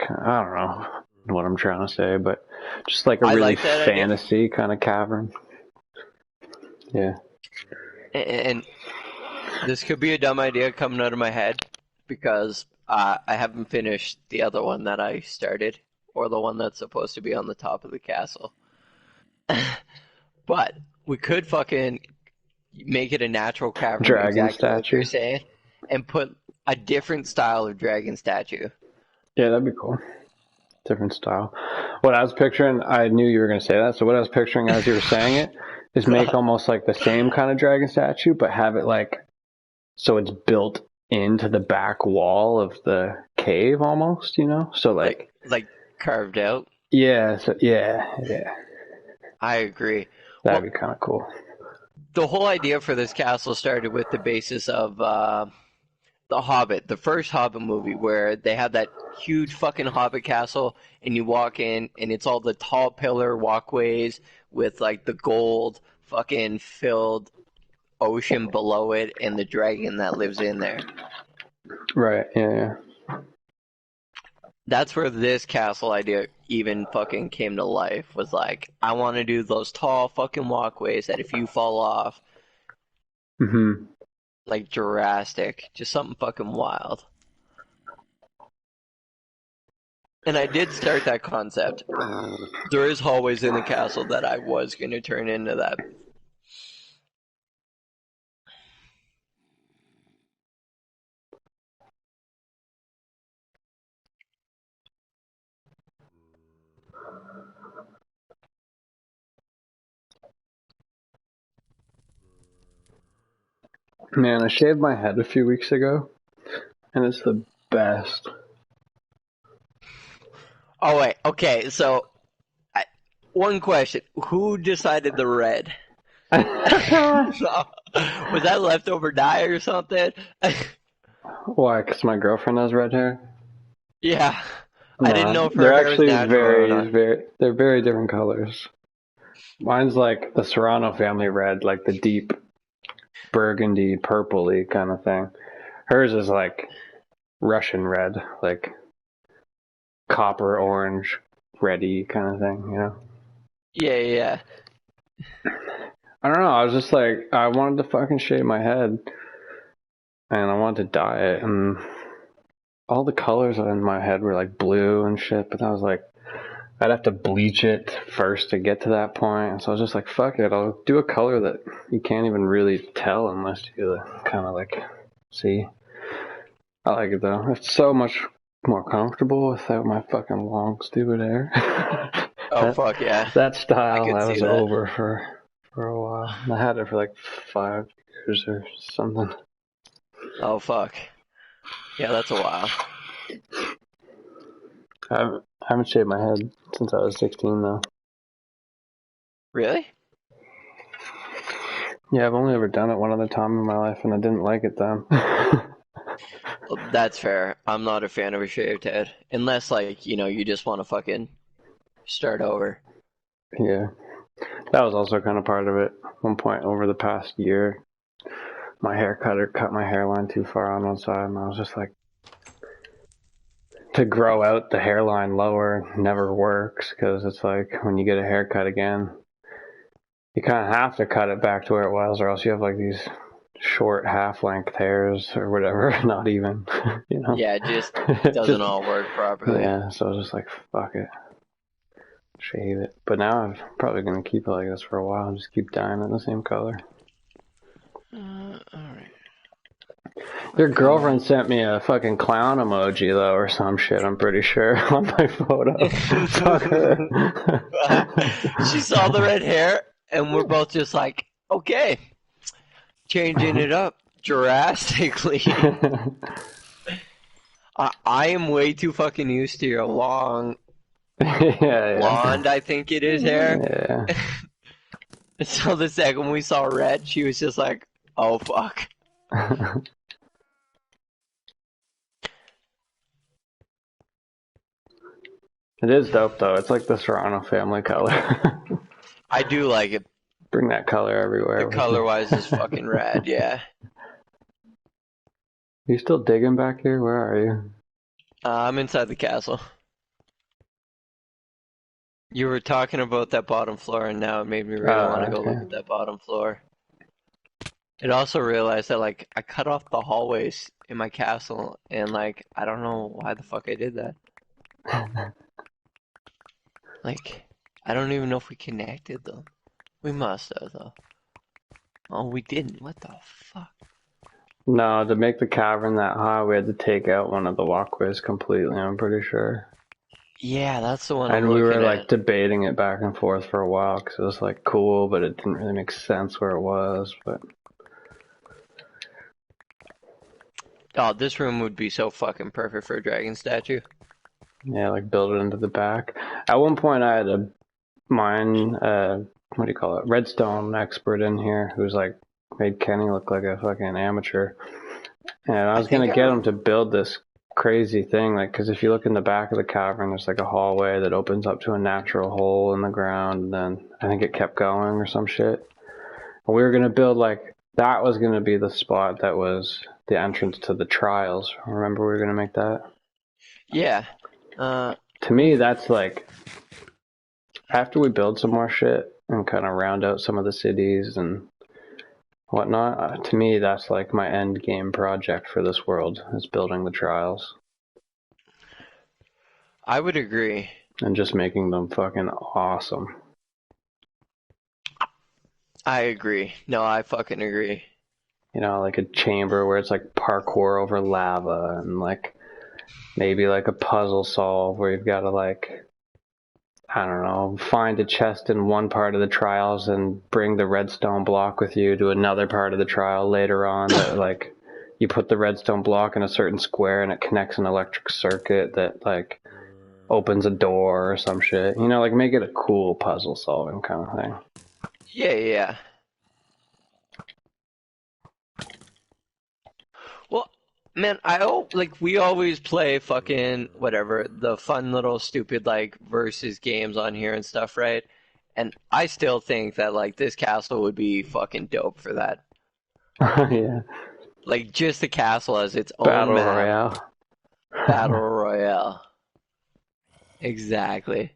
I don't know what I'm trying to say, but just like a really fantasy kind of cavern. Yeah. And this could be a dumb idea coming out of my head because I haven't finished the other one that I started, or the one that's supposed to be on the top of the castle. But we could fucking make it a natural cavern, Dragon exactly statue. like you're saying, and put a different style of dragon statue. Yeah, that'd be cool. Different style. What I was picturing, I knew you were going to say that, so what I was picturing as you were saying it is make almost like the same kind of dragon statue, but have it like, so it's built into the back wall of the cave almost, you know? So like carved out? Yeah, yeah. I agree. That'd be kind of cool. The whole idea for this castle started with the basis of The Hobbit, the first Hobbit movie, where they have that huge fucking Hobbit castle, and you walk in, and it's all the tall pillar walkways with like the gold fucking filled ocean below it, and the dragon that lives in there. Right. Yeah. That's where this castle idea even fucking came to life. Was like, I want to do those tall fucking walkways that if you fall off, like Jurassic, just something fucking wild. And I did start that concept. There is hallways in the castle that I was going to turn into that. Man, I shaved my head a few weeks ago, and it's the best. Oh wait, okay. So, one question: who decided the red? Was that leftover dye or something? Why? Because my girlfriend has red hair? Yeah, I didn't Nah, know if her they're hair was actually natural or not. they're very different colors. Mine's like the Surano Family red, like the deep burgundy, purpley kind of thing. Hers is like Russian red, like copper orange, reddy kind of thing, you know? Yeah, yeah. I don't know, I was just like, I wanted to fucking shave my head, and I wanted to dye it, and all the colors in my head were like blue and shit, but I was like, I'd have to bleach it first to get to that point. So I was just like, fuck it, I'll do a color that you can't even really tell unless you kind of like see. I like it though. It's so much more comfortable without my fucking long, stupid hair. Oh that fuck yeah, that I style, could that see was that. over for a while. I had it for like 5 years or something. Oh fuck, yeah, that's a while. I haven't shaved my head since I was 16 though. Really? Yeah, I've only ever done it one other time in my life, and I didn't like it then. Well, that's fair. I'm not a fan of a shaved head, unless like you just want to fucking start over. Yeah, that was also kind of part of it. One point over the past year, my hair cutter cut my hairline too far on one side, and I was just like, to grow out the hairline lower never works because it's like when you get a haircut again, you kind of have to cut it back to where it was, or else you have like these short half-length hairs or whatever. Not even, you know. Yeah, it just doesn't Just all work properly. yeah. So I was just like, fuck it, shave it. But now I'm probably gonna keep it like this for a while and just keep dyeing it the same color. All right. Your Fucking. girlfriend sent me a fucking clown emoji though, or some shit. I'm pretty sure on my photo. Fuck her. She saw the red hair, and we're both just like, okay, changing it up drastically. I am way too fucking used to your long Yeah, blonde, I think it is, hair. yeah. So the second we saw red, she was just like, oh fuck. It is dope though. It's like the Surano family color. I do like it. Bring that color The everywhere with me. color wise is fucking rad, yeah. You still digging back here? Where are you? I'm inside the castle. You were talking about that bottom floor, and now it made me really want to go Okay. look at that bottom floor. It also realized that, like, I cut off the hallways in my castle, and, like, I don't know why the fuck I did that. Like, I don't even know if we connected them. We must have, though. Oh, we didn't. What the fuck? No, to make the cavern that high, we had to take out one of the walkways completely, I'm pretty sure. Yeah, that's the one I'm And we were looking like at. debating it back and forth for a while because it was like cool, but it didn't really make sense where it was. But Oh, this room would be so fucking perfect for a dragon statue. yeah, like build it into the back. At one point, I had a mine, what do you call it, redstone expert in here who's like made Kenny look like a fucking amateur. And I I was gonna think get him to build this crazy thing, like, because if you look in the back of the cavern, there's like a hallway that opens up to a natural hole in the ground, and then I think it kept going or some shit. And we were gonna build like that was gonna be the spot that was the entrance to the trials. Remember we were gonna make that? Yeah. To me, that's like after we build some more shit and kind of round out some of the cities and whatnot. To me, that's like my end game project for this world is building the trials I would agree. and just making them fucking awesome. I agree. No, I fucking agree. You know, like a chamber where it's like parkour over lava and like maybe like a puzzle solve where you've got to like I don't know, find a chest in one part of the trials and bring the redstone block with you to another part of the trial later on that, like, you put the redstone block in a certain square and it connects an electric circuit that, like, opens a door or some shit. You know, like, make it a cool puzzle solving kind of thing. Yeah, yeah. Well, man, we always play fucking whatever, the fun little stupid like versus games on here and stuff, right? And I still think that like this castle would be fucking dope for that. Yeah. Like just the castle as its own Battle map, Royale. battle royale. Exactly.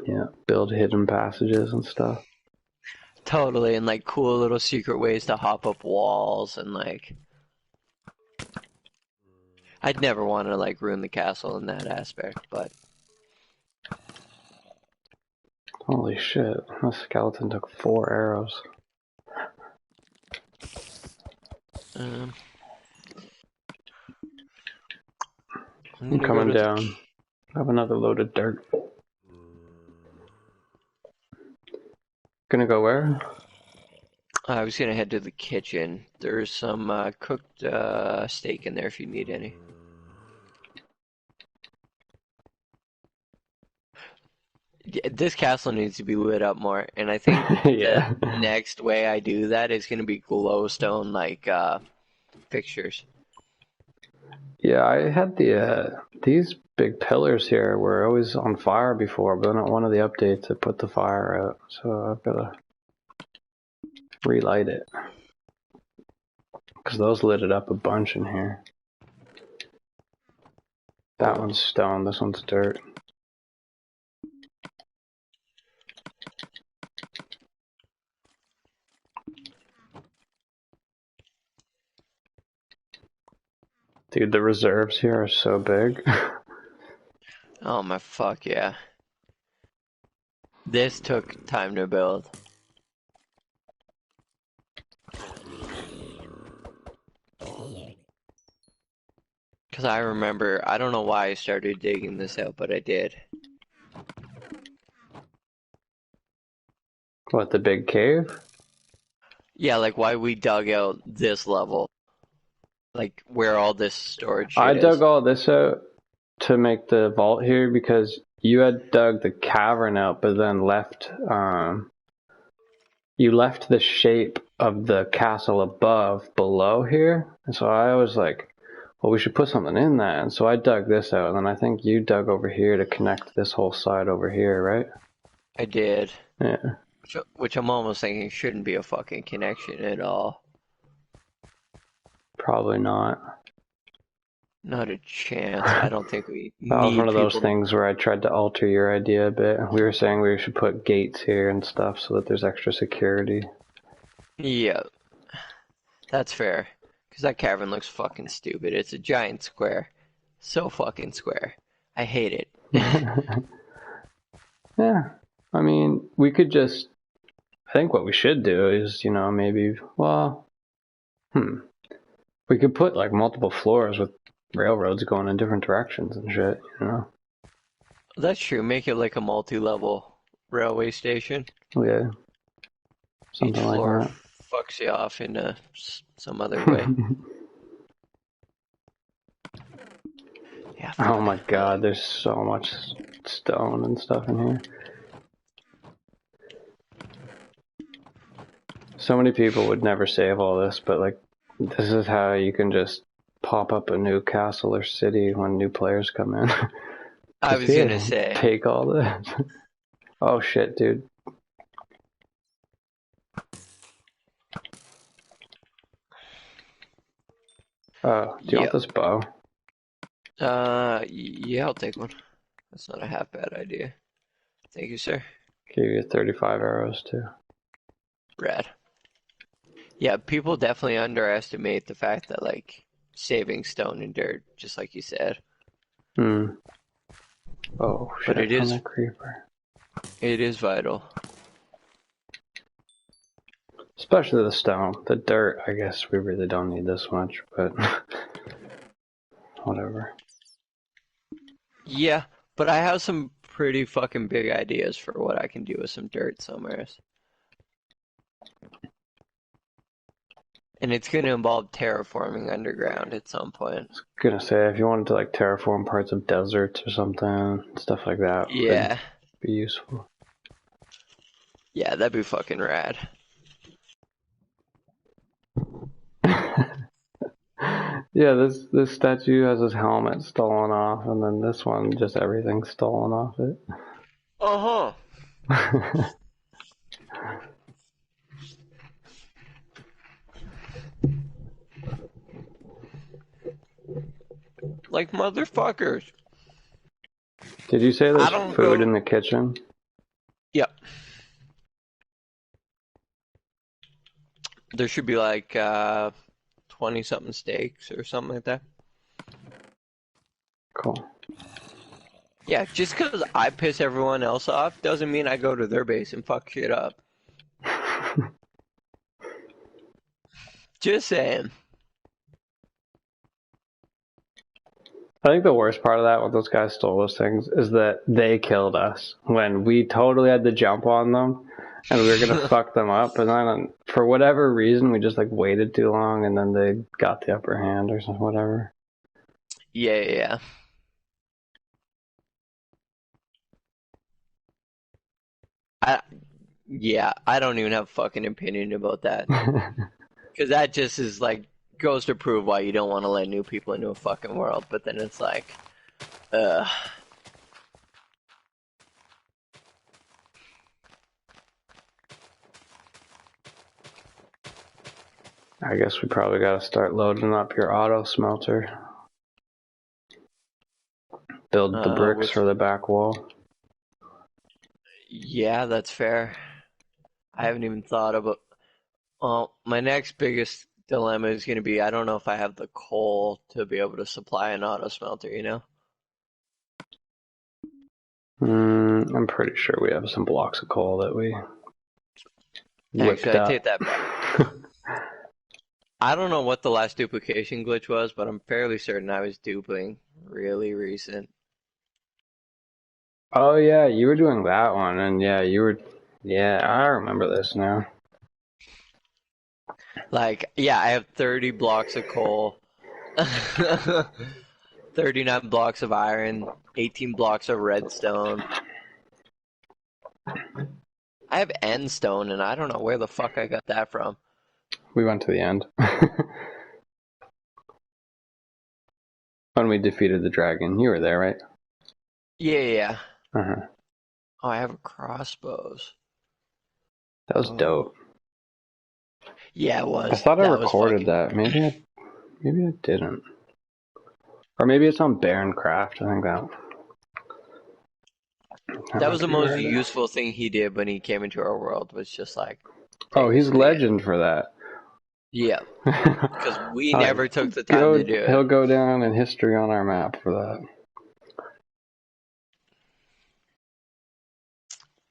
Yeah, build hidden passages and stuff. Totally, and like cool little secret ways to hop up walls and like I'd never want to like ruin the castle in that aspect, but Holy shit, the skeleton took 4 arrows. um I'm I'm gonna go coming to the down. I have another load of dirt. Gonna go where? I was gonna head to the kitchen. There's some cooked steak in there if you need any. This castle needs to be lit up more, and I think the Yeah. next way I do that is gonna be glowstone like fixtures. Yeah, I had these big pillars here were always on fire before, but then at one of the updates it put the fire out, so I've gotta relight it. Because those lit it up a bunch in here. That one's stone, this one's dirt. Dude, the reserves here are so big. Oh my fuck yeah. This took time to build. Because I remember, I don't know why I started digging this out, but I did. What, the big cave? Yeah, like why we dug out this level. Like where all this storage I shit dug is. all this out to make the vault here because you had dug the cavern out, but then left you left the shape of the castle above below here. And so I was like, well, we should put something in that. And so I dug this out, and then I think you dug over here to connect this whole side over here, right? I did. Yeah. Which I'm almost thinking shouldn't be a fucking connection at all. Probably not. Not a chance. I don't think we That was one need of those people to... things where I tried to alter your idea a bit. We were saying we should put gates here and stuff so that there's extra security. Yeah, that's fair. Because that cavern looks fucking stupid. It's a giant square. So fucking square. I hate it. Yeah. I mean, we could just... I think what we should do is, you know, maybe... Well... We could put, like, multiple floors with railroads going in different directions and shit, you know? That's true. Make it like a multi-level railway station. Yeah. Each Something like floor that. fucks you off in some other way. Yeah, Oh fuck. my god, there's so much stone and stuff in here. So many people would never save all this, but like, this is how you can just pop up a new castle or city when new players come in. I Just was here, gonna say. take all this. Oh shit, dude. Do you want Yep. this bow? Yeah, I'll take one. That's not a half bad idea. Thank you, sir. Give you 35 arrows too. Brad. Yeah, people definitely underestimate the fact that, like, saving stone and dirt, just like you said. Oh shit, But I found that creeper. it is vital. Especially the stone. The dirt, I guess we really don't need this much, but whatever. Yeah, but I have some pretty fucking big ideas for what I can do with some dirt somewhere. And it's going to involve terraforming underground at some point. I was gonna say, if you wanted to like terraform parts of deserts or something, stuff like that Yeah. would be useful. Yeah, that'd be fucking rad. Yeah, this statue has his helmet stolen off, and then this one, just everything stolen off it. Uh-huh. Like motherfuckers. Did you say I there's don't food go. in the kitchen? Yep. There should be like 20 something steaks or something like that. Cool. Yeah, just because I piss everyone else off doesn't mean I go to their base and fuck shit up. Just saying. I think the worst part of that, when those guys stole those things, is that they killed us when we totally had to jump on them, and we were gonna fuck them up, and then for whatever reason we just like waited too long, and then they got the upper hand or something, whatever. Yeah. I don't even have a fucking opinion about that. Because that just is like, goes to prove why you don't want to let new people into a fucking world. But then it's like, ugh. I guess we probably gotta start loading up your auto smelter. Build the bricks for the back wall. Yeah, that's fair. I haven't even thought about. Well, my next biggest dilemma is going to be I don't know if I have the coal to be able to supply an auto smelter, you know? I'm pretty sure we have some blocks of coal that we whipped Actually, I up. take that back. I don't know what the last duplication glitch was, but I'm fairly certain I was duping really recent. Oh yeah, you were doing that one, and yeah, I remember this now. Like, yeah, I have 30 blocks of coal, 39 blocks of iron, 18 blocks of redstone. I have end stone, and I don't know where the fuck I got that from. We went to the end. When we defeated the dragon. You were there, right? Yeah. Uh-huh. Oh, I have crossbows. That was dope. Yeah, it was. I thought I That was recorded fucking... that. Maybe I didn't. Or maybe it's on Baroncraft. I think That was the most useful thing he did when he came into our world, was just like... Oh, he's legend for that. Yeah. Because we never took the time to do it. He'll go down in history on our map for that.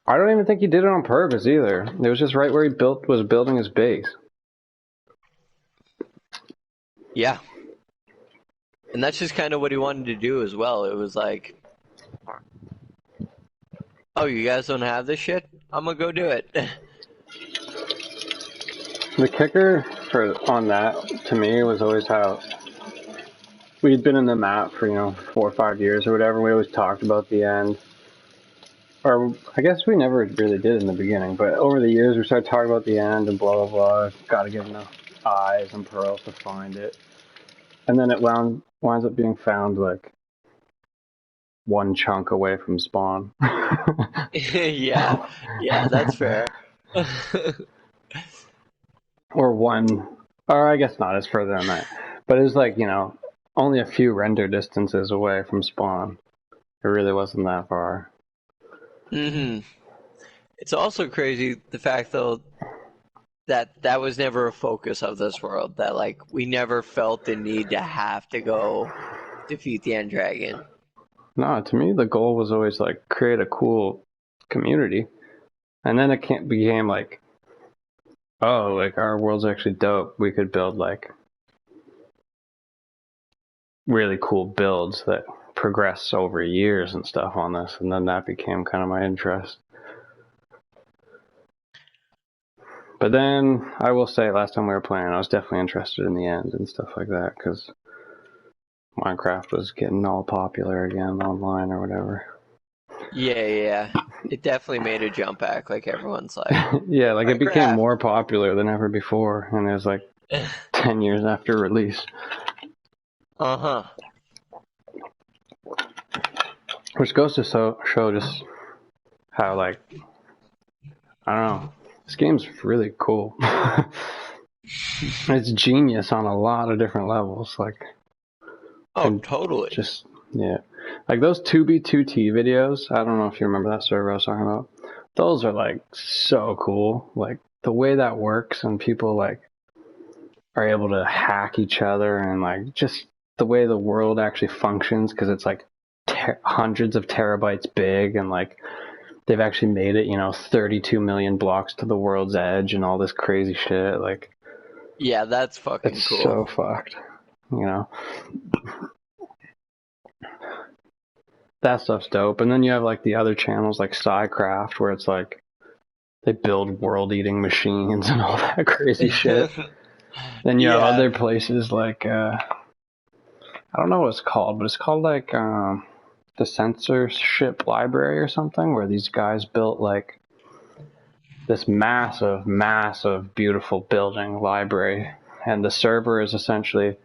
I don't even think he did it on purpose either. It was just right where he was building his base. Yeah. And that's just kind of what he wanted to do as well. It was like, oh, you guys don't have this shit? I'm gonna go do it. The kicker on that, to me, was always how we'd been in the map for, 4 or 5 years or whatever. We always talked about the end. Or I guess we never really did in the beginning, but over the years we started talking about the end and blah, blah, blah. Got to get enough eyes and pearls to find it. And then it winds up being found like one chunk away from spawn. Yeah, that's fair. Or I guess not, it's further than that. But it was like, only a few render distances away from spawn. It really wasn't that far. Mm-hmm. It's also crazy, the fact, though, that was never a focus of this world. That, like, we never felt the need to have to go defeat the end dragon. No, to me, the goal was always, like, create a cool community. And then it became, like, oh, like, our world's actually dope. We could build, like, really cool builds that progress over years and stuff on this, and then that became kind of my interest. But then I will say, last time we were playing, I was definitely interested in the end and stuff like that, because Minecraft was getting all popular again online or whatever. Yeah. It definitely made a jump back. Like everyone's like, Yeah, like it became Minecraft. more popular than ever before, and it was like 10 years after release. Uh-huh. Which goes to show just how, like, I don't know, this game's really cool. It's genius on a lot of different levels, like, Oh, and totally. just, yeah. Like those 2B2T videos, I don't know if you remember that server I was talking about. Those are, like, so cool. Like, the way that works, and people, like, are able to hack each other, and, like, just the way the world actually functions, because it's, like, hundreds of terabytes big, and, like, they've actually made it, 32 million blocks to the world's edge and all this crazy shit. Like, Yeah, that's fucking it's cool. so fucked, That stuff's dope. And then you have, like, the other channels like SciCraft, where it's like they build world-eating machines and all that crazy shit. Then you have Yeah. other places like I don't know what it's called, but it's called like the Censorship Library or something, where these guys built like this massive, beautiful building library, and the server is essentially,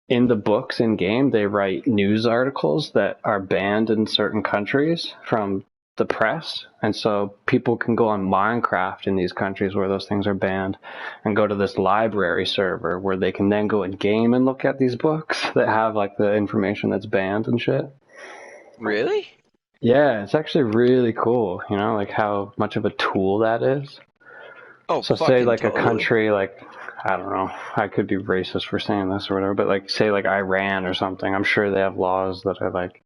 in the books in game, they write news articles that are banned in certain countries from the press, and so people can go on Minecraft in these countries where those things are banned and go to this library server where they can then go in game and look at these books that have, like, the information that's banned and shit. Really? Yeah, it's actually really cool, like how much of a tool that is. Oh, So say, fucking like, a totally. country, like, I don't know, I could be racist for saying this or whatever, but, like, say, like, Iran or something, I'm sure they have laws that are, like,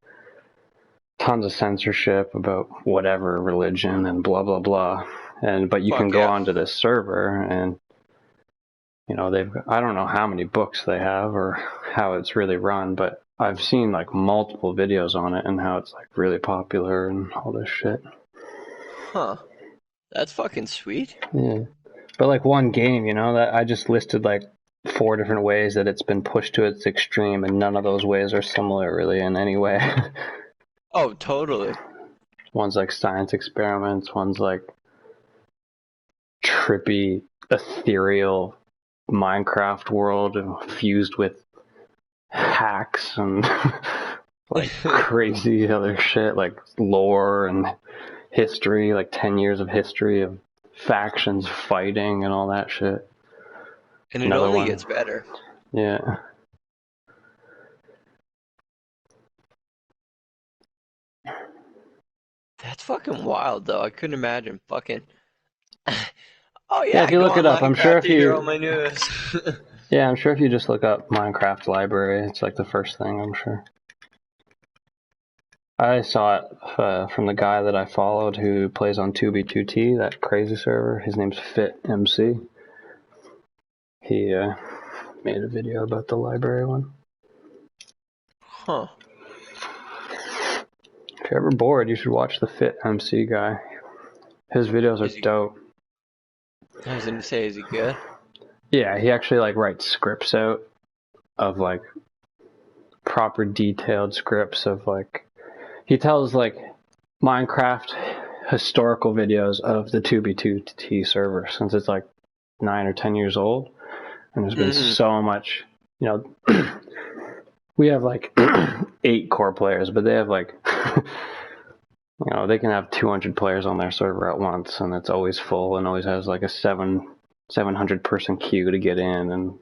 tons of censorship about whatever religion and blah, blah, blah. But you can Fuck go yeah. onto this server and, I don't know how many books they have or how it's really run, but I've seen, like, multiple videos on it and how it's, like, really popular and all this shit. Huh. That's fucking sweet. Yeah. But, like, one game, that I just listed, like, 4 different ways that it's been pushed to its extreme, and none of those ways are similar really in any way. Oh, totally. One's like science experiments, one's like trippy, ethereal Minecraft world fused with hacks and like crazy other shit, like lore and history, like 10 years of history of factions fighting and all that shit. And it Another only one. gets better. Yeah. That's fucking wild, though. I couldn't imagine fucking. Oh Yeah, yeah, if you go look on it up, I'm sure Minecraft if to hear all you my news. yeah, I'm sure if you just look up Minecraft library, it's like the first thing, I'm sure. I saw it from the guy that I followed who plays on 2B2T, that crazy server. His name's FitMC. He made a video about the library one. Huh. If you're ever bored, you should watch the FitMC guy. His videos are Is he? dope. I was gonna say, is he good? Yeah, he actually, like, writes scripts out of, like, proper detailed scripts of, like, he tells, like, Minecraft historical videos of the 2B2T server since it's like 9 or 10 years old, and there's been Mm-hmm. so much, we have like 8 core players, but they have like they can have 200 players on their server at once, and it's always full and always has like a 700 person queue to get in, and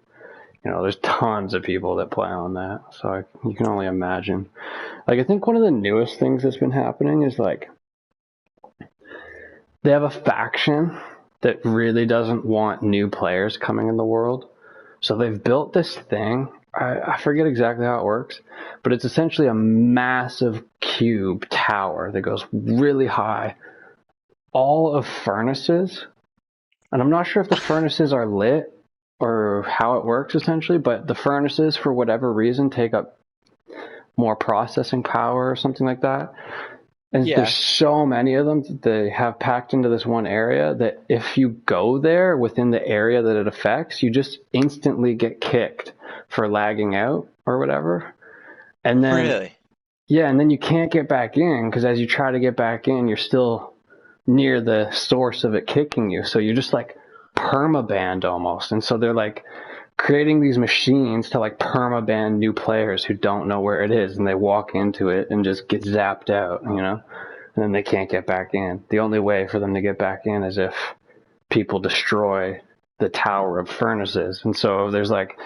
there's tons of people that play on that, so you can only imagine. Like, I think one of the newest things that's been happening is, like, they have a faction that really doesn't want new players coming in the world. So they've built this thing. I forget exactly how it works, but it's essentially a massive cube tower that goes really high. All of furnaces. And I'm not sure if the furnaces are lit or how it works, essentially, but the furnaces, for whatever reason, take up more processing power or something like that. And Yeah. there's so many of them that they have packed into this one area that if you go there within the area that it affects, you just instantly get kicked for lagging out or whatever. And then, Really? yeah, and then you can't get back in because as you try to get back in, you're still near the source of it kicking you. So you're just like perma-banned almost. And so they're like creating these machines to like perma-ban new players who don't know where it is, and they walk into it and just get zapped out, you know, and then they can't get back in. The only way for them to get back in is if people destroy the Tower of Furnaces. And so there's like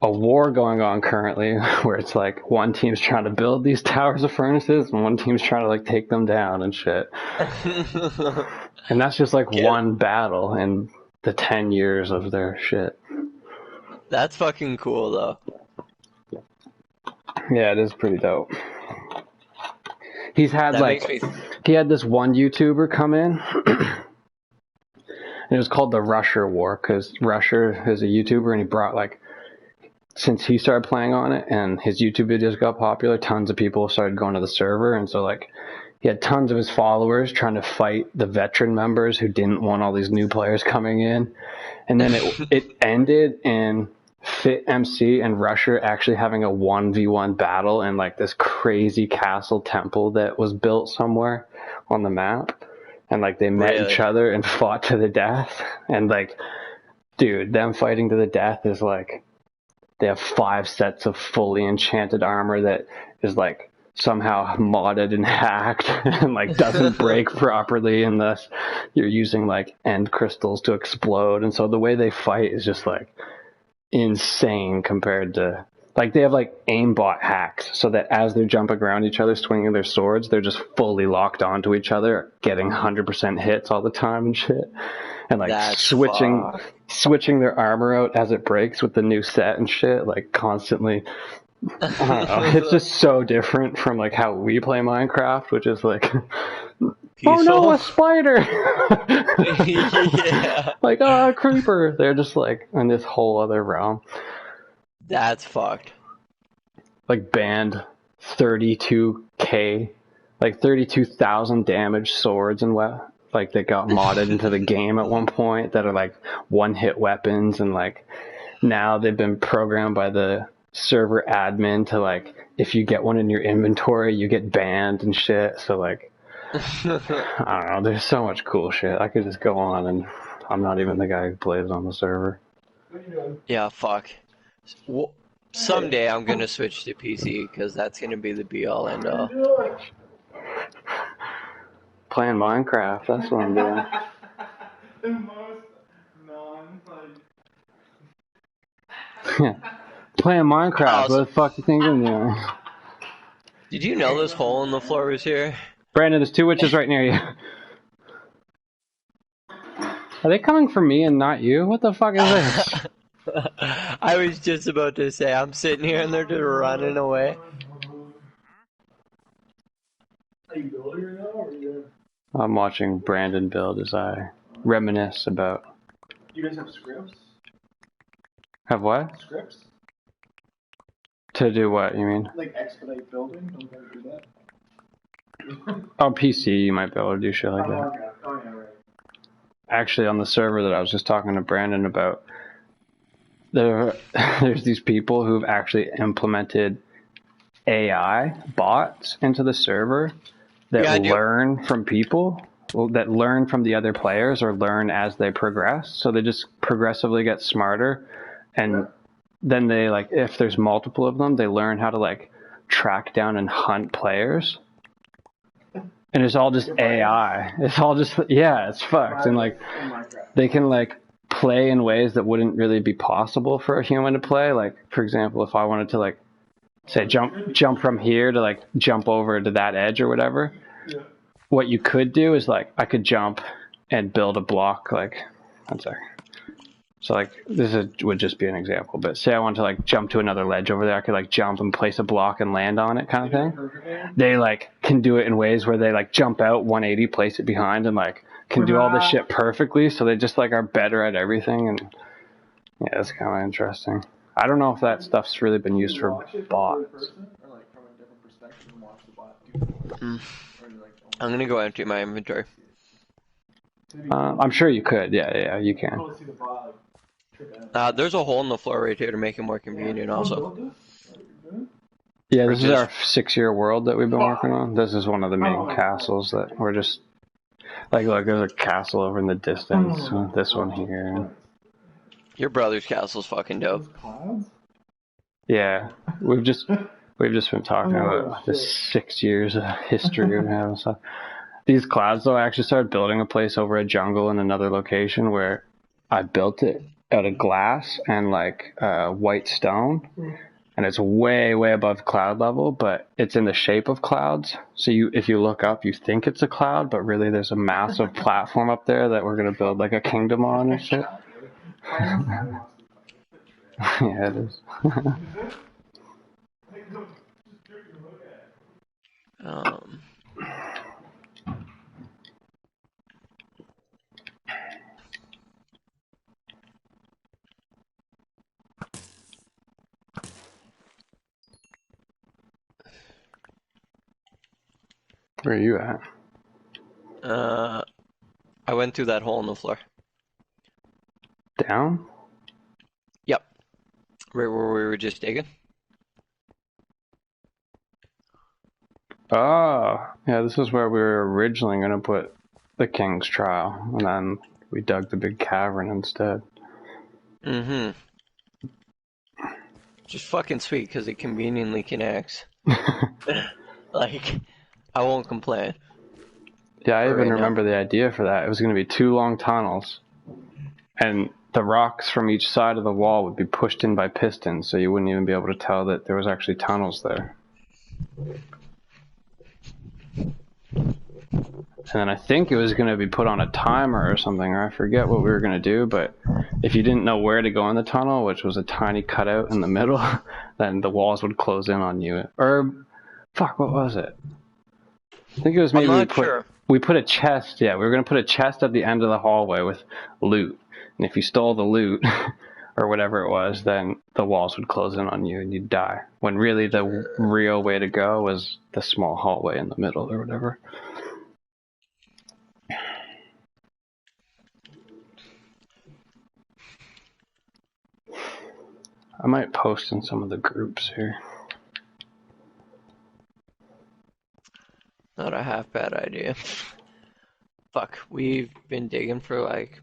a war going on currently where it's like one team's trying to build these towers of furnaces and one team's trying to like take them down and shit. And that's just like one battle in the 10 years of their shit. That's fucking cool, though. Yeah, it is pretty dope. He's had That like, makes me... he had this one YouTuber come in, and it was called the Rusher War, because Rusher is a YouTuber, and he brought like, since he started playing on it, and his YouTube videos got popular, tons of people started going to the server, and so like, he had tons of his followers trying to fight the veteran members who didn't want all these new players coming in, and then it ended in Fit MC and Rusher actually having a 1v1 battle in like this crazy castle temple that was built somewhere on the map, and like they met each other and fought to the death. And like, dude, them fighting to the death is like, they have 5 sets of fully enchanted armor that is like somehow modded and hacked and like doesn't break properly, and thus you're using like end crystals to explode. And so the way they fight is just like insane compared to, like, they have like aimbot hacks so that as they're jumping around each other swinging their swords, they're just fully locked onto each other, getting 100% hits all the time and shit, and like switching their armor out as it breaks with the new set and shit, like constantly. I don't know. It's just so different from like how we play Minecraft, which is like, peaceful. Oh no, a spider! Yeah. Like, oh, a creeper. They're just like in this whole other realm. That's fucked. Like banned 32k, like 32,000 damage swords and like that got modded into the game at one point that are like one-hit weapons, and like now they've been programmed by the server admin to like, if you get one in your inventory you get banned and shit. So like, I don't know, there's so much cool shit. I could just go on, and I'm not even the guy who plays on the server. Yeah, fuck. Well, someday I'm gonna switch to PC because that's gonna be the be all end all. Playing Minecraft, that's what I'm doing. The most Playing Minecraft, what the fuck you think I'm doing? Did you know this hole in the floor was here? Brandon, there's 2 witches right near you. Are they coming for me and not you? What the fuck is this? I was just about to say, I'm sitting here and they're just running away. Are you building right now, or are you... I'm watching Brandon build as I reminisce about... You guys have scripts? Have what? Scripts? To do what, you mean? Like expedite building? Don't you guys do that? On PC, you might be able to do shit like that. Okay. Oh, yeah, right. Actually, on the server that I was just talking to Brandon about, there's these people who've actually implemented AI bots into the server that learn from people, that learn from the other players or learn as they progress. So they just progressively get smarter, and then they, like, if there's multiple of them, they learn how to like track down and hunt players. And it's all just AI. It's all just, yeah, it's fucked. And like, they can like play in ways that wouldn't really be possible for a human to play. Like, for example, if I wanted to like, say jump from here to like jump over to that edge or whatever, what you could do is like, I could jump and build a block, like, one sec. So like, would just be an example, but say I want to like jump to another ledge over there, I could like jump and place a block and land on it, kind of thing. They like can do it in ways where they like jump out 180, place it behind, and like can do all this shit perfectly. So they just like are better at everything, and yeah, it's kind of interesting. I don't know if that stuff's really been used for bots. Mm. I'm gonna go empty my inventory. I'm sure you could. Yeah, you can. There's a hole in the floor right here to make it more convenient also. Yeah, Or this is just- our 6-year world that we've been working on. This is one of the main castles that we're just... Like, look, there's a castle over in the distance. This one here. Your brother's castle's fucking dope. Yeah, we've just been talking about the 6 years of history we have and stuff. These clouds, though, I actually started building a place over a jungle in another location where I built it out of glass and like white stone, and it's way, way above cloud level, but it's in the shape of clouds. So if you look up, you think it's a cloud, but really there's a massive platform up there that we're gonna build like a kingdom on and shit. Yeah, it is. Where are you at? I went through that hole in the floor. Down? Yep. Right where we were just digging. Oh, yeah, this is where we were originally going to put the King's Trial, and then we dug the big cavern instead. Mm-hmm. Just fucking sweet, because it conveniently connects. Like, I won't complain. Yeah, I even right remember the idea for that. It was going to be 2 long tunnels, and the rocks from each side of the wall would be pushed in by pistons, so you wouldn't even be able to tell that there was actually tunnels there. And then I think it was going to be put on a timer or something, or I forget what we were going to do, but if you didn't know where to go in the tunnel, which was a tiny cutout in the middle, then the walls would close in on you. Or, fuck, what was it? I think it was maybe we put a chest, yeah, we were going to put a chest at the end of the hallway with loot. And if you stole the loot, or whatever it was, then the walls would close in on you and you'd die. When really the real way to go was the small hallway in the middle or whatever. I might post in some of the groups here. Not a half bad idea. Fuck, we've been digging for like,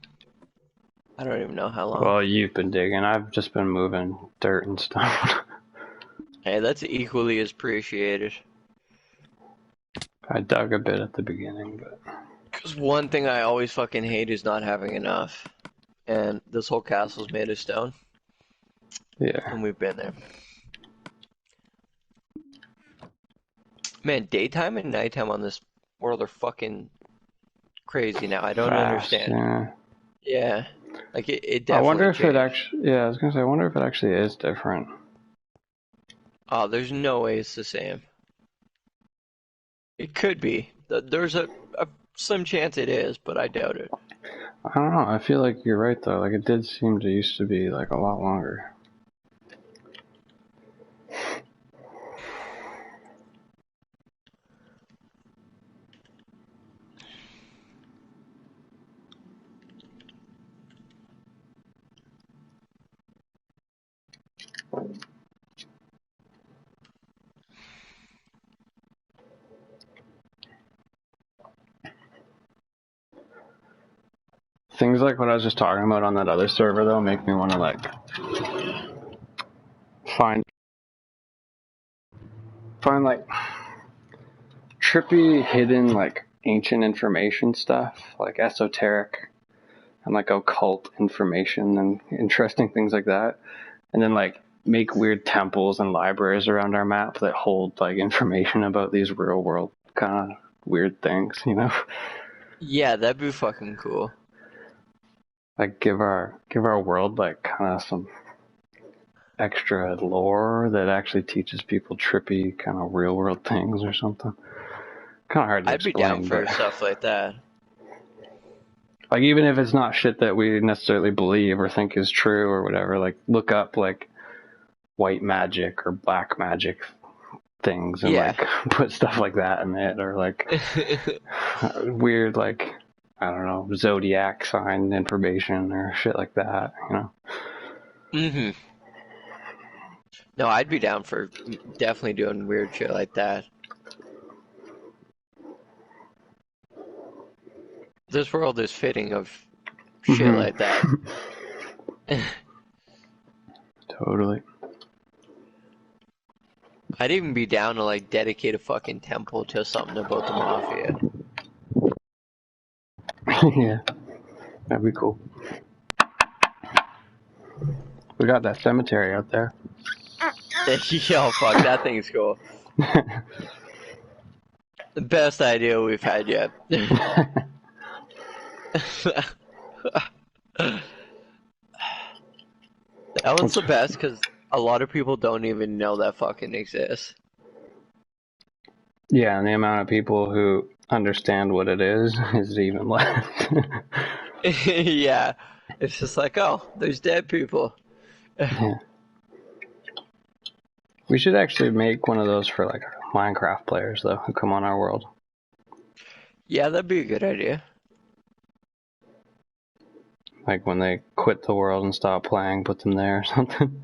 I don't even know how long. Well, you've been digging. I've just been moving dirt and stuff. Hey, that's equally as appreciated. I dug a bit at the beginning, but... Because one thing I always fucking hate is not having enough. And this whole castle's made of stone. Yeah. And we've been there. Man, daytime and nighttime on this world are fucking crazy now. I don't understand. Yeah. Yeah. Like, it definitely I wonder if changed. it actually... Yeah, I was going to say, I wonder if it actually is different. Oh, there's no way it's the same. It could be. There's a slim chance it is, but I doubt it. I don't know. I feel like you're right, though. Like, it did seem to used to be, like, a lot longer. Things like what I was just talking about on that other server, though, make me want to, like, find like trippy, hidden, like ancient information stuff, like esoteric and like occult information and interesting things like that, and then like make weird temples and libraries around our map that hold like information about these real world kind of weird things, you know? Yeah, that'd be fucking cool. Like give our world like kind of some extra lore that actually teaches people trippy kind of real world things or something. Kind of hard to explain. I'd be down for stuff like that. Like even if it's not shit that we necessarily believe or think is true or whatever, like look up like white magic or black magic things and Yeah. like put stuff like that in it, or like weird like I don't know, zodiac sign information or shit like that, you know. Mm-hmm. No, I'd be down for definitely doing weird shit like that. This world is fitting of shit Mm-hmm. like that. Totally. I'd even be down to like dedicate a fucking temple to something about the mafia. Yeah, that'd be cool. We got that cemetery out there. Yo, fuck, that thing's cool. The best idea we've had yet. That one's the best because a lot of people don't even know that fucking exists. Yeah, and the amount of people who understand what it is even less. Yeah, it's just like, oh, there's dead people. Yeah. We should actually make one of those for like Minecraft players though who come on our world. Yeah, that'd be a good idea. Like when they quit the world and stop playing, put them there or something.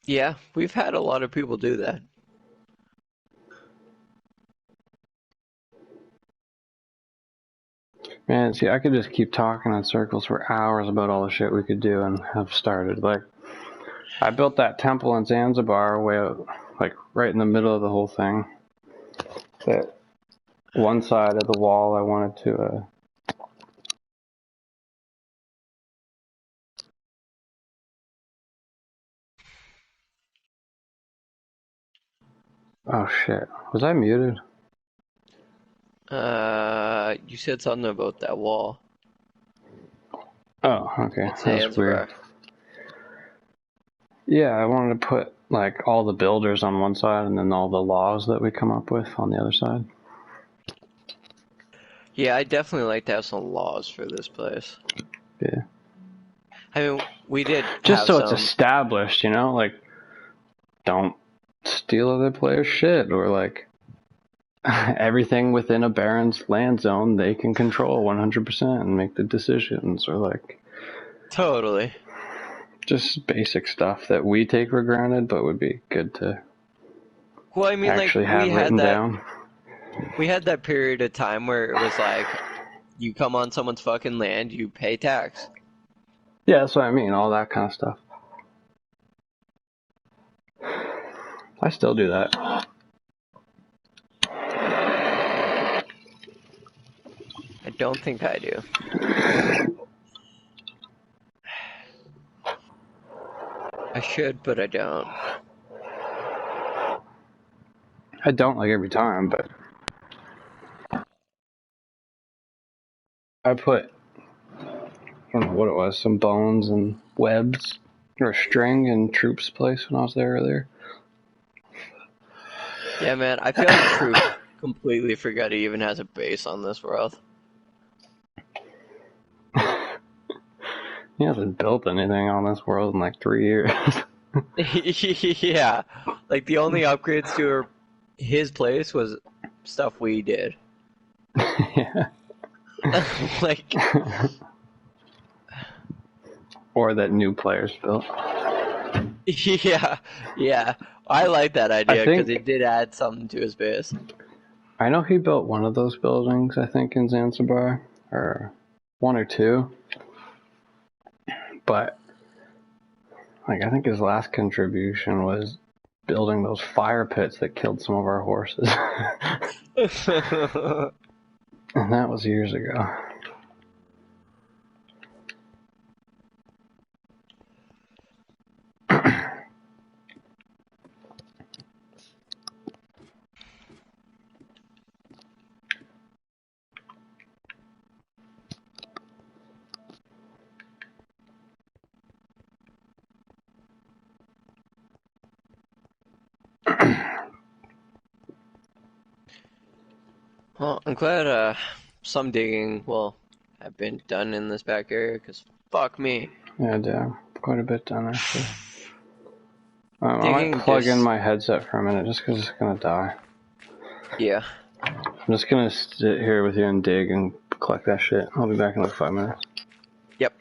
Yeah, we've had a lot of people do that. Man, see, I could just keep talking in circles for hours about all the shit we could do and have started. Like, I built that temple in Zanzibar way out, like right in the middle of the whole thing. That one side of the wall I wanted to oh shit. Was I muted? You said something about that wall. Oh, okay. It's That's weird. Zanzibar. Yeah, I wanted to put like all the builders on one side and then all the laws that we come up with on the other side. Yeah, I definitely like to have some laws for this place. Yeah. I mean, we did Just have so it's some. established, you know, like don't steal other players' shit or like everything within a Baron's land zone they can control 100% and make the decisions or like Totally. just basic stuff that we take for granted but would be good to Well, I mean, like, actually have written down. we had that period of time where it was like, you come on someone's fucking land, you pay tax. Yeah, that's what I mean, all that kind of stuff. I still do that. I don't think I do. I should, but I don't. I don't like every time, but I put, I don't know what it was, some bones and webs or a string in Troop's place when I was there earlier. Yeah, man, I feel like Troop completely forgot he even has a base on this world. He hasn't built anything on this world in like 3 years. Yeah, like the only upgrades to his place was stuff we did. Yeah. Like, Or that new players built. yeah, yeah. I like that idea because it did add something to his base. I know he built one of those buildings, I think, in Zanzibar, or one or two. But like I think his last contribution was building those fire pits that killed some of our horses. And that was years ago. Well, I'm glad some digging will have been done in this back area because fuck me. And quite a bit done, actually. I might plug in my headset for a minute just because it's going to die. Yeah. I'm just going to sit here with you and dig and collect that shit. I'll be back in like 5 minutes. Yep.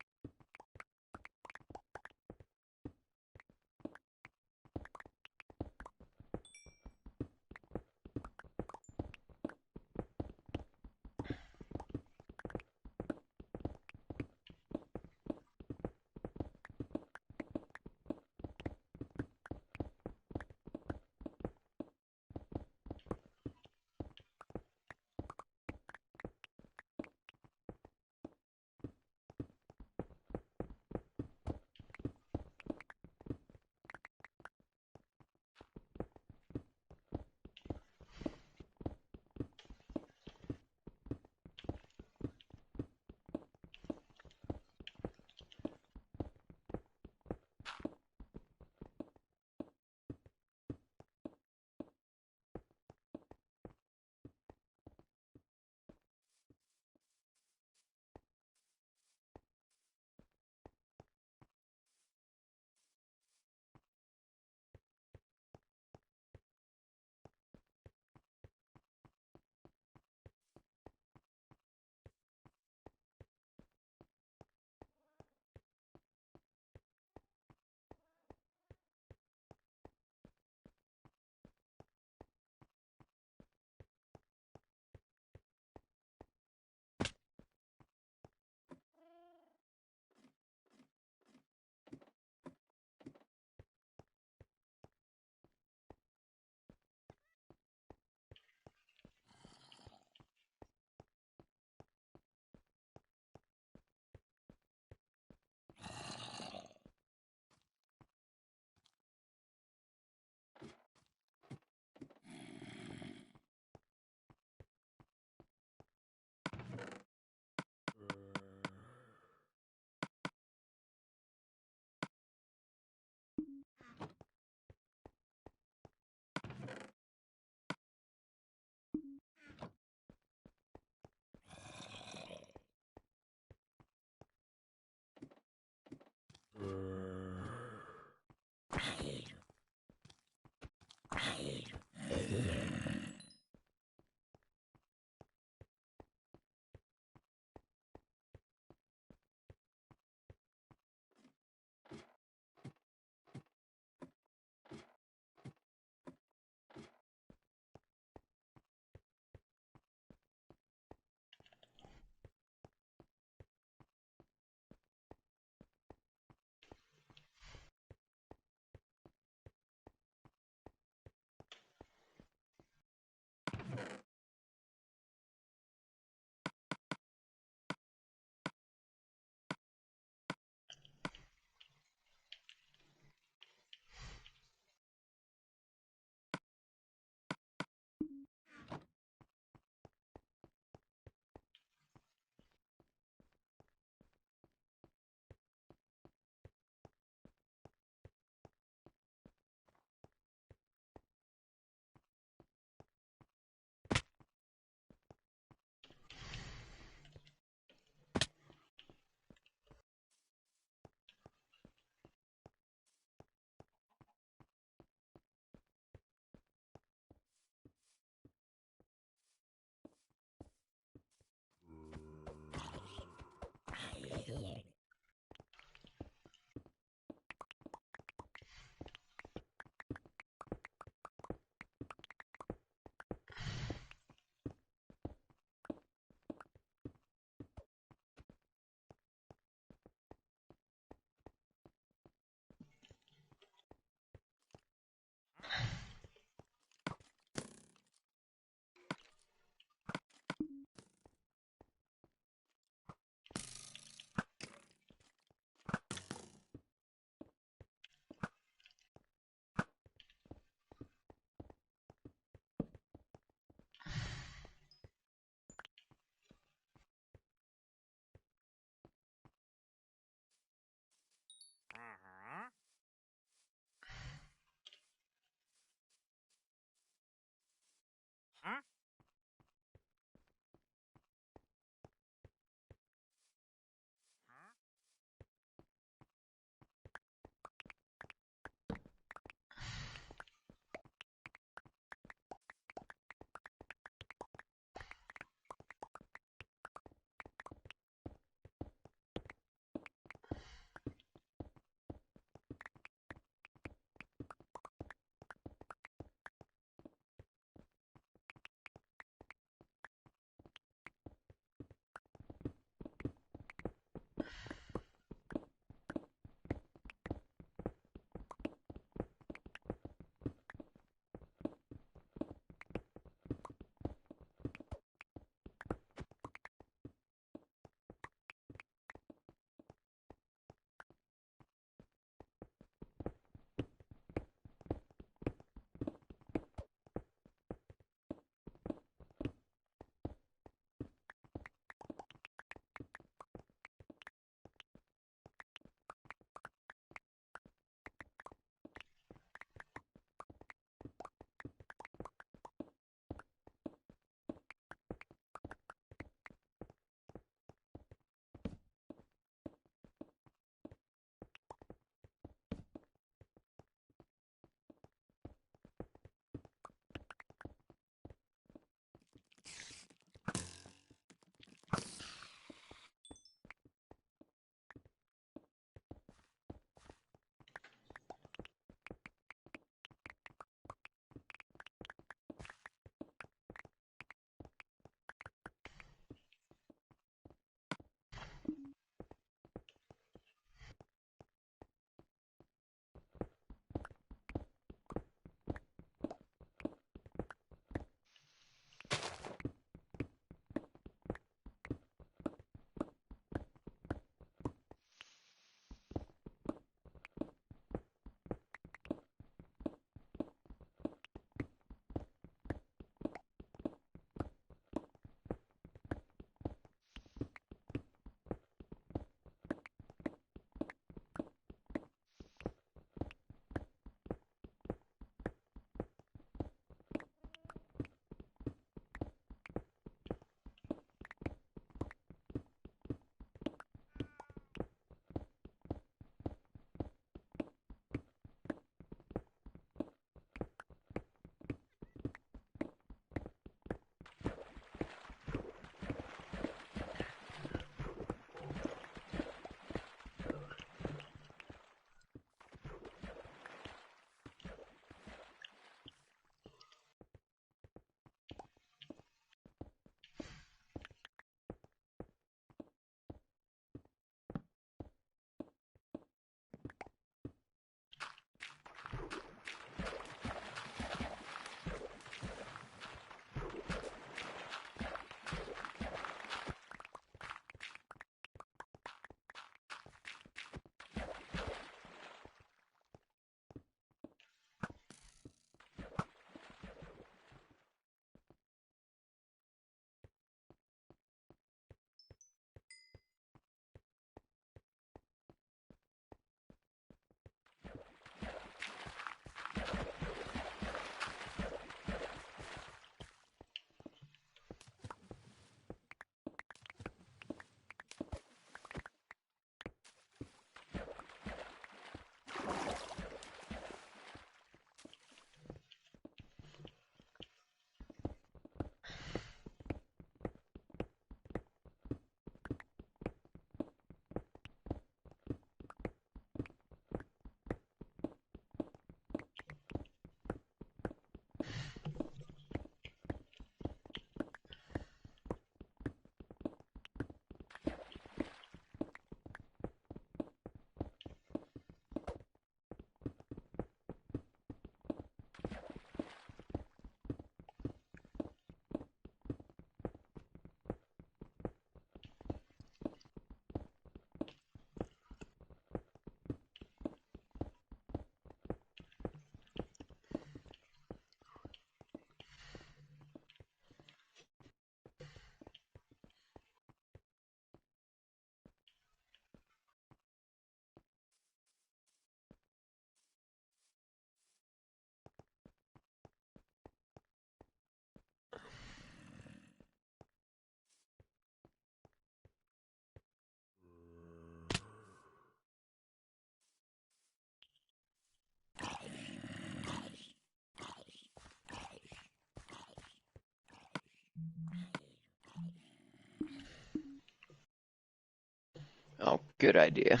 Oh, good idea.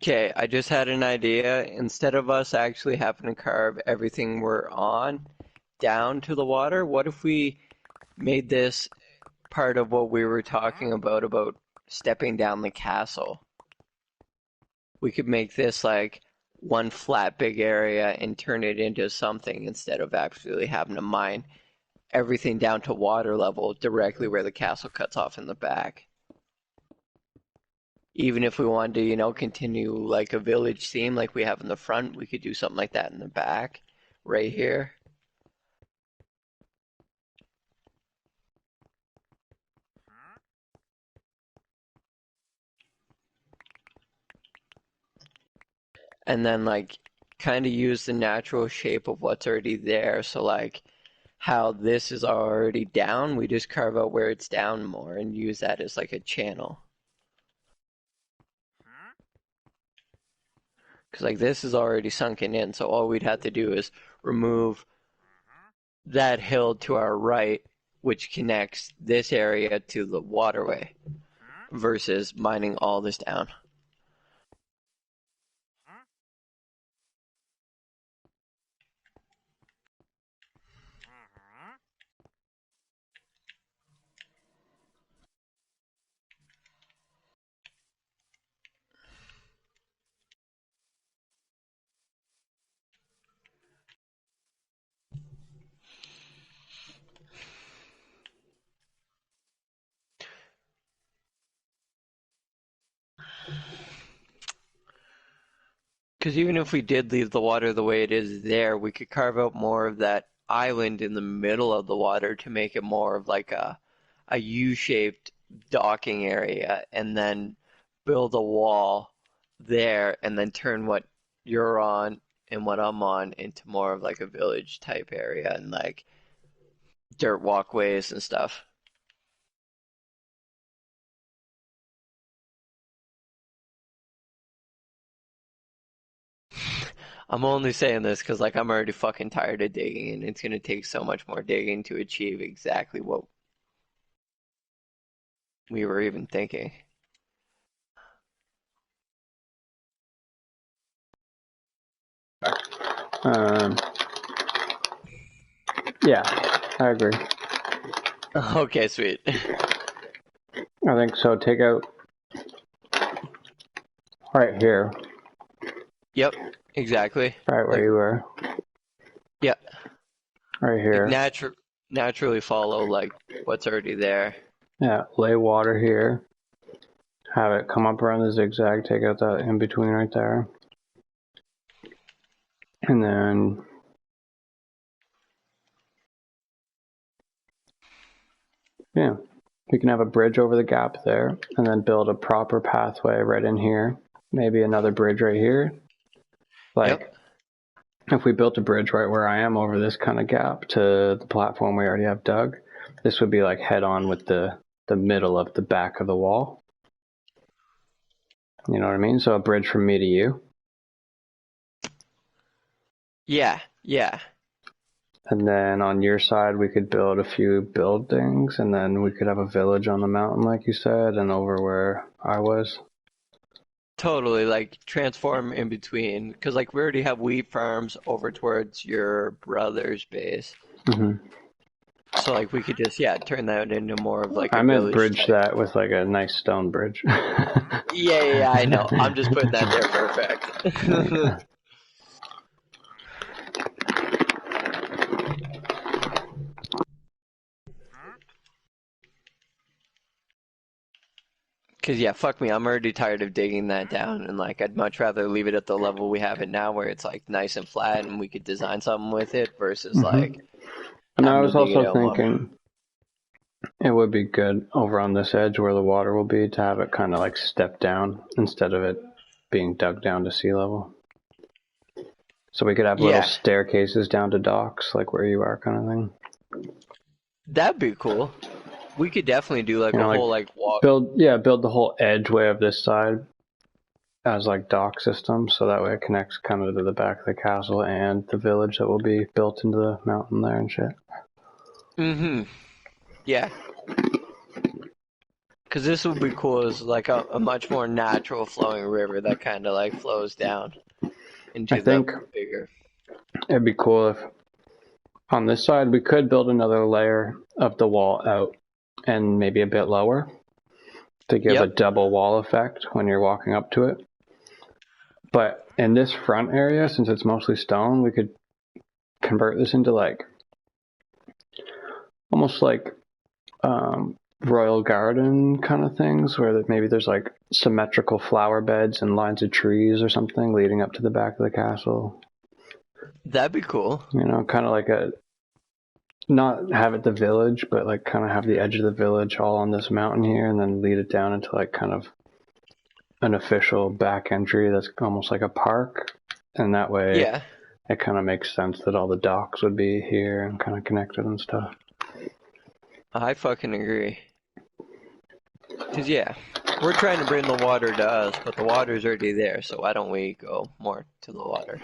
Okay, I just had an idea. Instead of us actually having to carve everything we're on down to the water, what if we made this part of what we were talking about stepping down the castle? We could make this like one flat big area and turn it into something instead of actually having to mine everything down to water level directly where the castle cuts off in the back. Even if we wanted to, continue like a village theme like we have in the front, we could do something like that in the back, right here. And then like kind of use the natural shape of what's already there. So like how this is already down, we just carve out where it's down more and use that as like a channel. Because like this is already sunken in, so all we'd have to do is remove that hill to our right, which connects this area to the waterway, versus mining all this down. Because even if we did leave the water the way it is there, we could carve out more of that island in the middle of the water to make it more of like a U-shaped docking area, and then build a wall there, and then turn what you're on and what I'm on into more of like a village type area and like dirt walkways and stuff. I'm only saying this because like I'm already fucking tired of digging, and it's gonna take so much more digging to achieve exactly what we were even thinking. Um, yeah, I agree. Okay, sweet. I think so. Take out right here, Yep, exactly. right where Like, you were, yeah, right like here. naturally follow like what's already there. Yeah, lay water here. Have it come up around the zigzag. Take out that in between right there, and then yeah, we can have a bridge over the gap there, and then build a proper pathway right in here. Maybe another bridge right here. Like, Yep, if we built a bridge right where I am over this kind of gap to the platform we already have dug, this would be like head on with the middle of the back of the wall. You know what I mean? So a bridge from me to you. yeah, yeah. And then on your side, we could build a few buildings, and then we could have a village on the mountain, like you said, and over where I was. Totally, like transform in between, because like we already have wheat farms over towards your brother's base. Mm-hmm. So like we could just yeah turn that into more of like I a meant village bridge type. that with like a nice stone bridge. Yeah, yeah, yeah, I know. I'm just putting that there for effect. Because yeah, fuck me, I'm already tired of digging that down, and like I'd much rather leave it at the level we have it now, where it's like nice and flat, and we could design something with it, versus Mm-hmm. like And I having to was dig it also out more. thinking it would be good over on this edge where the water will be to have it kind of like step down instead of it being dug down to sea level. So we could have little Yeah, staircases down to docks, like where you are, kind of thing. that'd be cool. We could definitely do like You a know, like whole like walk. build the whole edgeway of this side as like dock system, so that way it connects kind of to the back of the castle and the village that will be built into the mountain there and shit. Mm-hmm. Yeah, because this would be cool as like a much more natural flowing river that kind of like flows down I into the think bigger. it'd be cool if on this side we could build another layer of the wall out and maybe a bit lower to give a Yep, double wall effect when you're walking up to it. But in this front area, since it's mostly stone, we could convert this into like almost like royal garden kind of things, where maybe there's like symmetrical flower beds and lines of trees or something leading up to the back of the castle. that'd be cool. You know, kind of like a not have it the village, but like kind of have the edge of the village all on this mountain here, and then lead it down into like kind of an official back entry that's almost like a park, and that way Yeah, it kind of makes sense that all the docks would be here and kind of connected and stuff. I fucking agree. Cause yeah, we're trying to bring the water to us, but the water's already there, so why don't we go more to the water?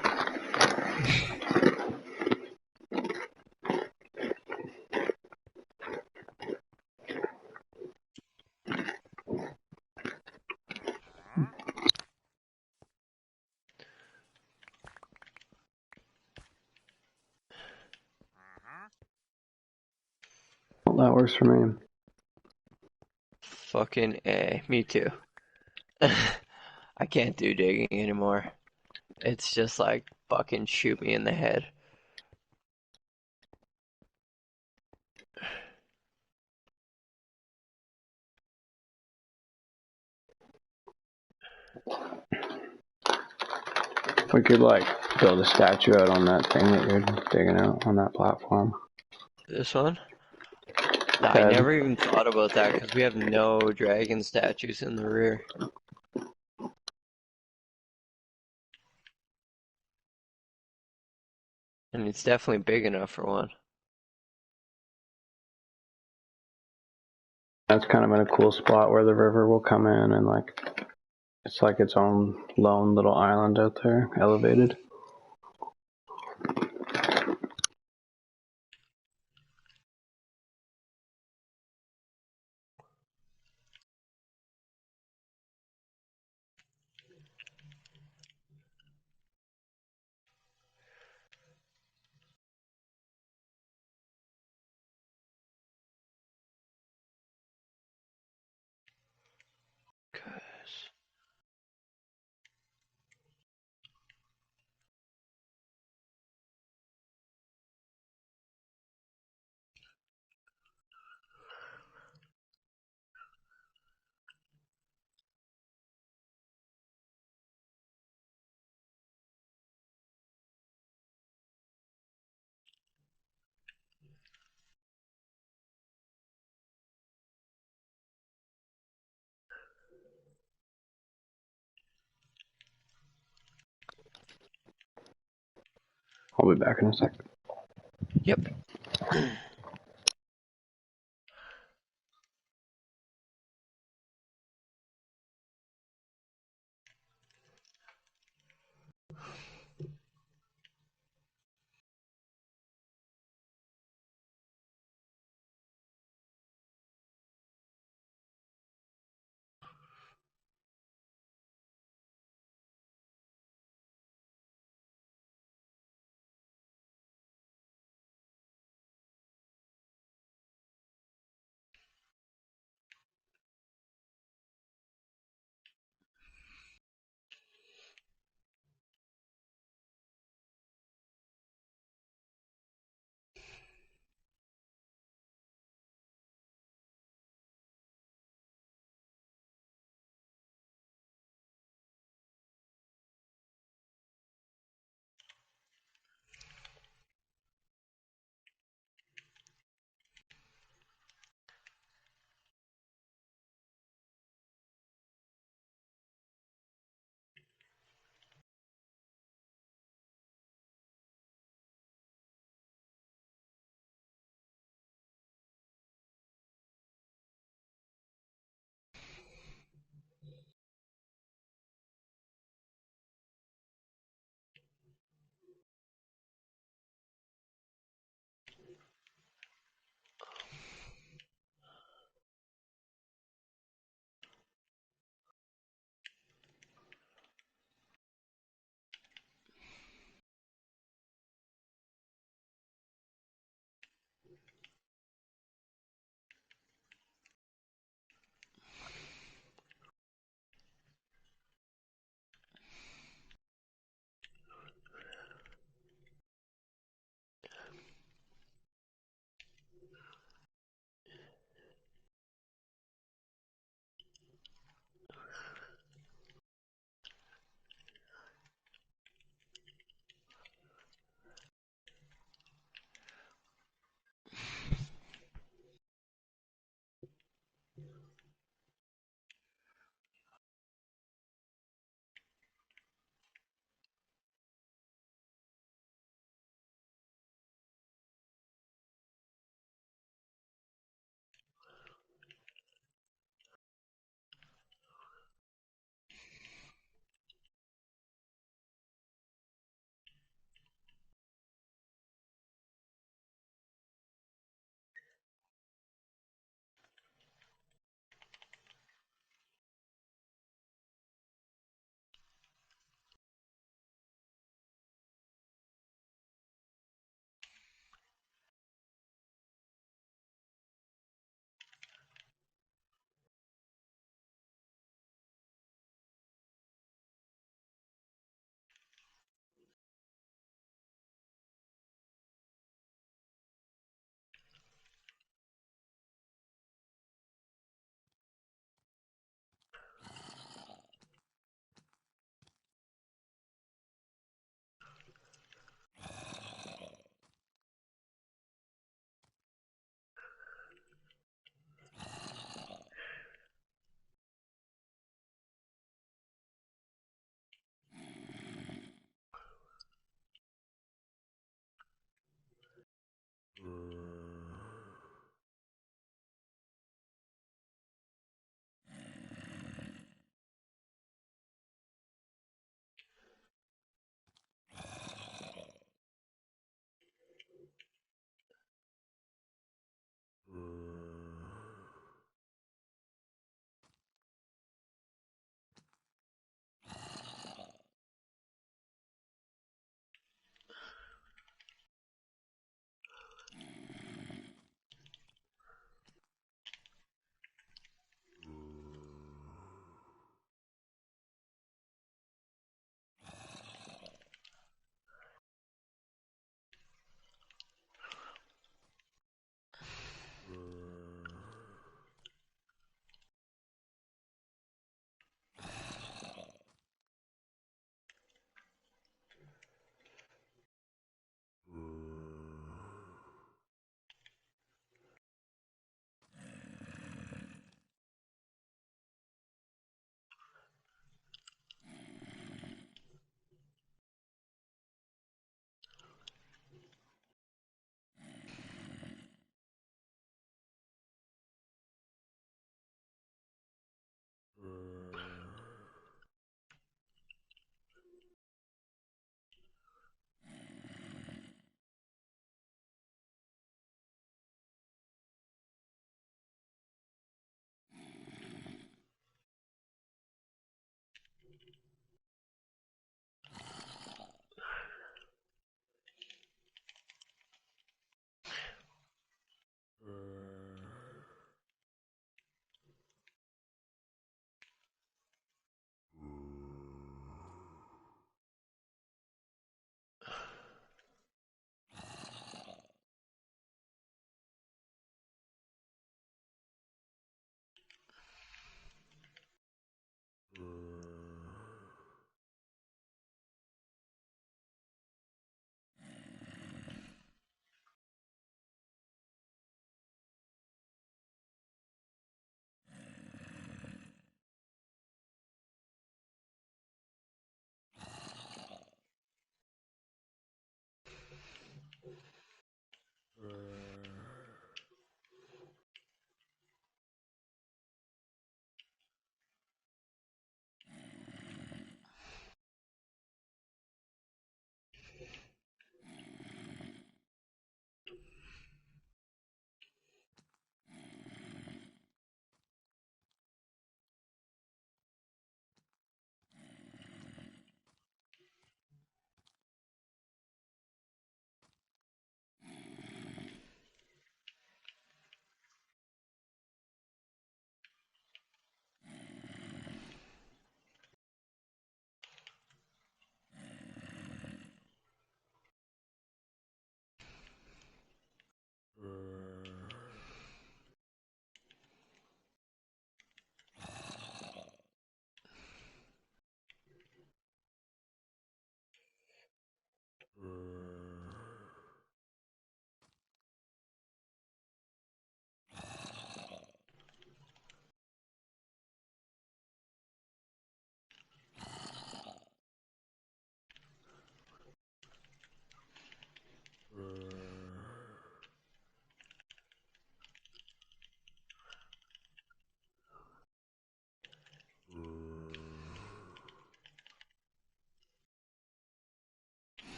Well, that works for me. Fucking A. Me too. I can't do digging anymore. It's just like fucking shoot me in the head. We could like build a statue out on that thing that you're digging out on that platform. This one? No, I never even thought about that because we have no dragon statues in the rear. And it's definitely big enough for one. That's kind of in a cool spot where the river will come in and like it's like its own lone little island out there, elevated. I'll be back in a sec. Yep.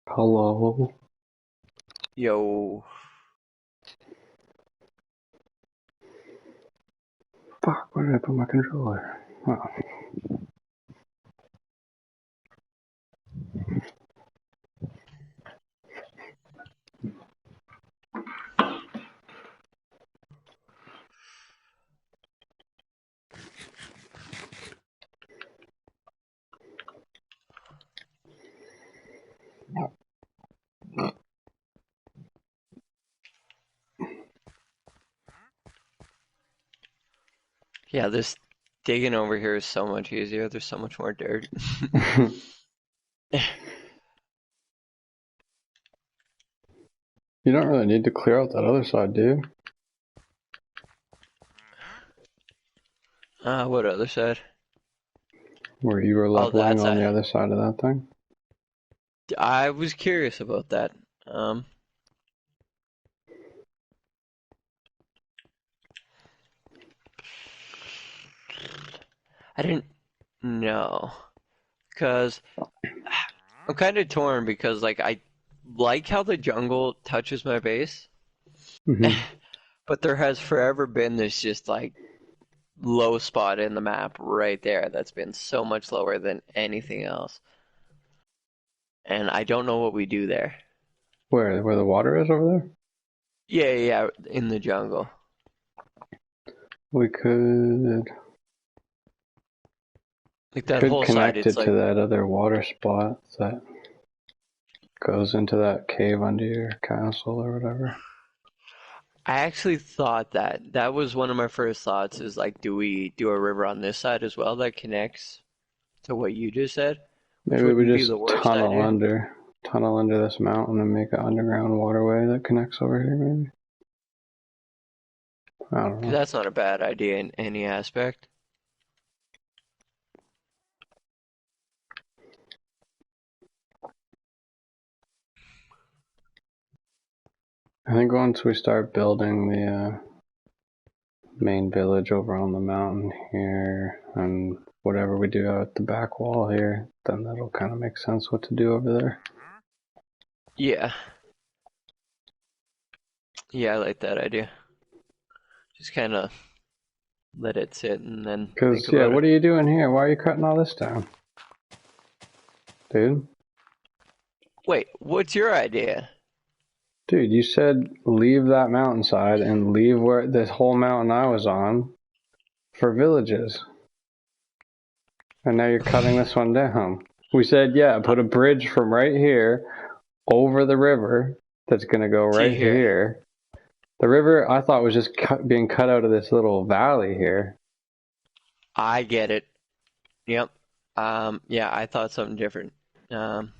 Hello. Yo. Fuck, where did I put my controller? Oh. Yeah, this digging over here is so much easier. There's so much more dirt. You don't really need to clear out that other side, do you? What other side? Where you were Oh, that leveling on the side. other side of that thing? I was curious about that. Um, I didn't know. Because I'm kind of torn because, like, I like how the jungle touches my base, Mm-hmm. but there has forever been this just, like, low spot in the map right there that's been so much lower than anything else. And I don't know what we do there. Where the water is over there? Yeah, in the jungle. We Like, that could whole side, connect it's it to like, that other water spot that goes into that cave under your castle or whatever. I actually thought that. That was one of my first thoughts is, like, do we do a river on this side as well that connects to what you just said? Which Maybe we wouldn't be just the worst idea. tunnel under this mountain and make an underground waterway that connects over here, maybe? I don't 'Cause know. that's not a bad idea in any aspect. I think once we start building the main village over on the mountain here and whatever we do out at the back wall here, then that'll kind of make sense what to do over there. Yeah. Yeah, I like that idea. Just kind of let it sit and then think Because, yeah, about what it. are you doing here? Why are you cutting all this down? Dude? Wait, what's your idea? Dude, you said leave that mountainside and leave where this whole mountain I was on for villages. And now you're cutting this one down. We said, yeah, Uh, put a bridge from right here over the river that's going to go to right here. here. The river, I thought, was just being cut out of this little valley here. I get it. Yep. Yeah, I thought something different. Um,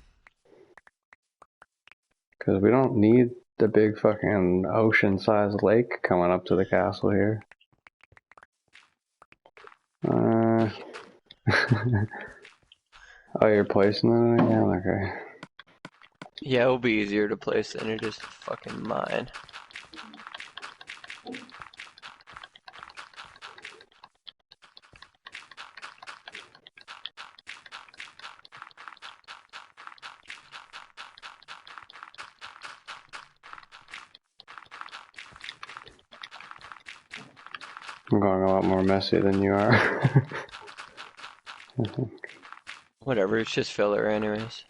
Because we don't need the big fucking ocean-sized lake coming up to the castle here. Oh, you're placing it again? Okay. yeah, it'll be easier to place than it is to fucking mine. I'm going a lot more messy than you are. Whatever, it's just filler anyways.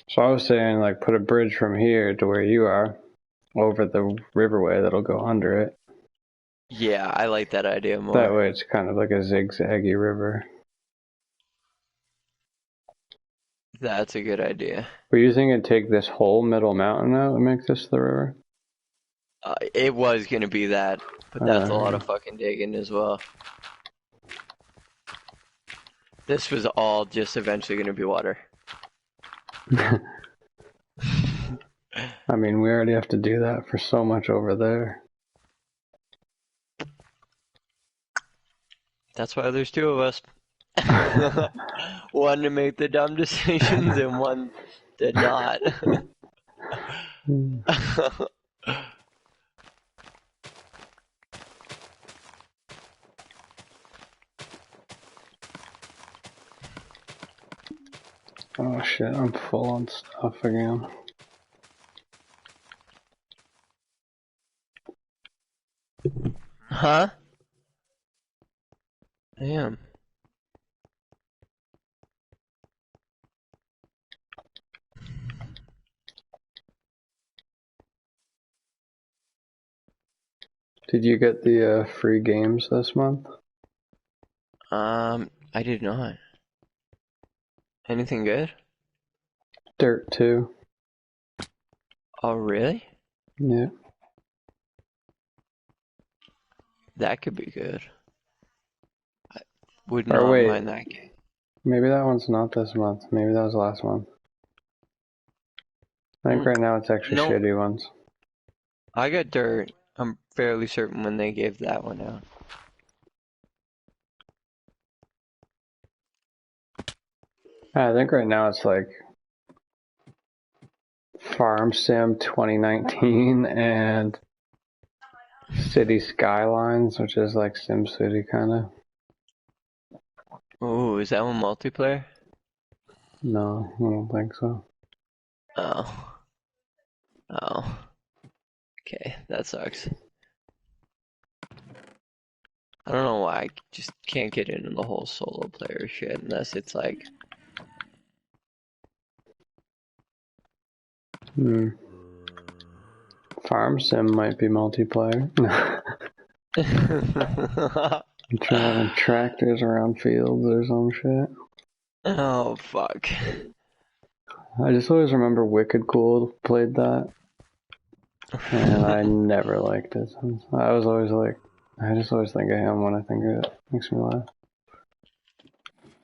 So I was saying, like, put a bridge from here to where you are over the riverway that'll go under it. Yeah, I like that idea That more. way it's kind of like a zigzaggy river. That's a good idea. Were you thinking it'd take this whole middle mountain out and make this the river? It was gonna be that, but that's a lot of fucking digging as well. This was all just eventually gonna be water. I mean, we already have to do that for so much over there. That's why there's two of us. One to make the dumb decisions and one did not. Oh shit, I'm full on stuff again. Huh? Damn. Did you get the free games this month? I did not. Anything good? Dirt 2. Oh, really? Yeah. That could be good. I would Or not wait, mind that game. maybe that one's not this month. Maybe that was last month. I think right now it's extra No. shitty ones. I got Dirt. I'm fairly certain when they gave that one out. I think right now it's like Farm Sim 2019 and City Skylines, which is like Sim City kind of. Oh, is that one multiplayer? No, I don't think so. Oh. Oh. Okay, that sucks. I don't know why I just can't get into the whole solo player shit unless it's like... Farm Sim might be multiplayer. Driving tractors around fields or some shit. Oh, fuck. I just always remember Wicked Cool played that. And I never liked it. I was always like, I just always think of him when I think of it. Makes me laugh.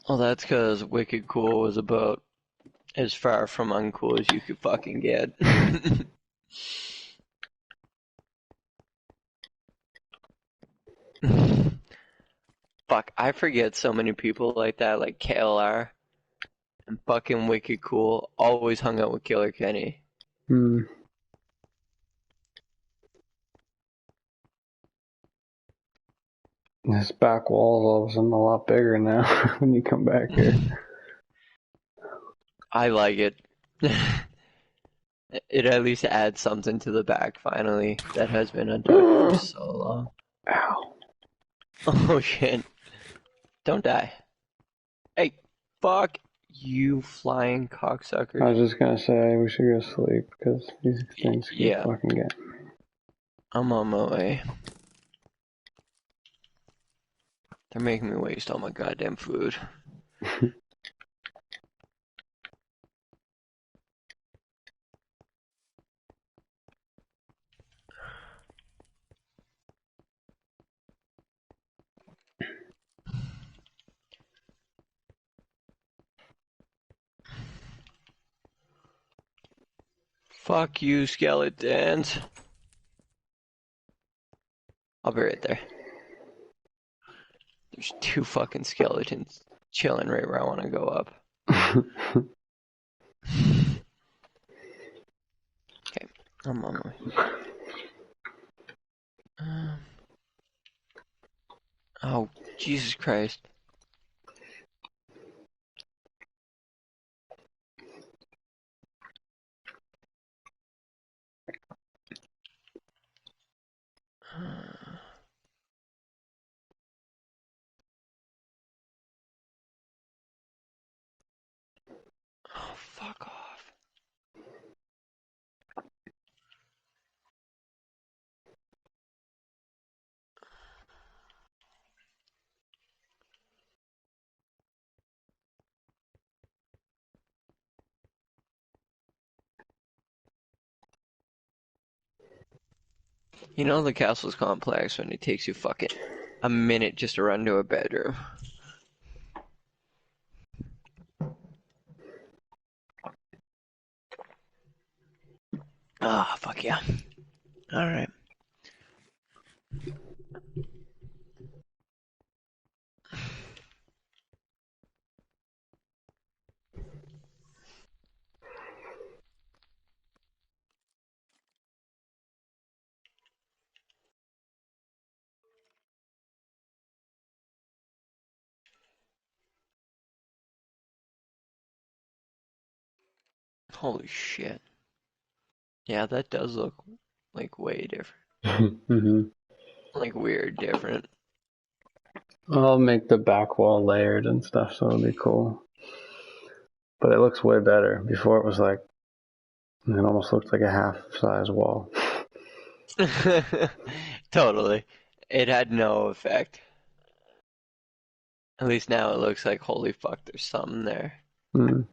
Well, that's because Wicked Cool was about as far from uncool as you could fucking get. Fuck, I forget so many people like that, like KLR and fucking Wicked Cool, always hung out with Killer Kenny. This back wall's all of a sudden a lot bigger now when you come back here. I like it. It at least adds something to the back, finally, that has been untouched for so long. Ow. Oh shit. Don't die. Hey, fuck you flying cocksuckers. I was just gonna say we should go sleep because these things keep fucking getting me. I'm on my way. They're making me waste all my goddamn food. Fuck you, skeletons. I'll be right there. There's two fucking skeletons chilling right where I want to go up. Okay, I'm on my way. Oh, Jesus Christ. Oh, fuck off. You know the castle's complex when it takes you fucking a minute just to run to a bedroom. Ah, oh, fuck yeah. Alright. Holy shit. Yeah, that does look like way different. Mm-hmm. Like weird different. I'll make the back wall layered and stuff, so it'll be cool. But it looks way better. Before it was like, it almost looked like a half-size wall. Totally. It had no effect. At least now it looks like, holy fuck, there's something there. Mm.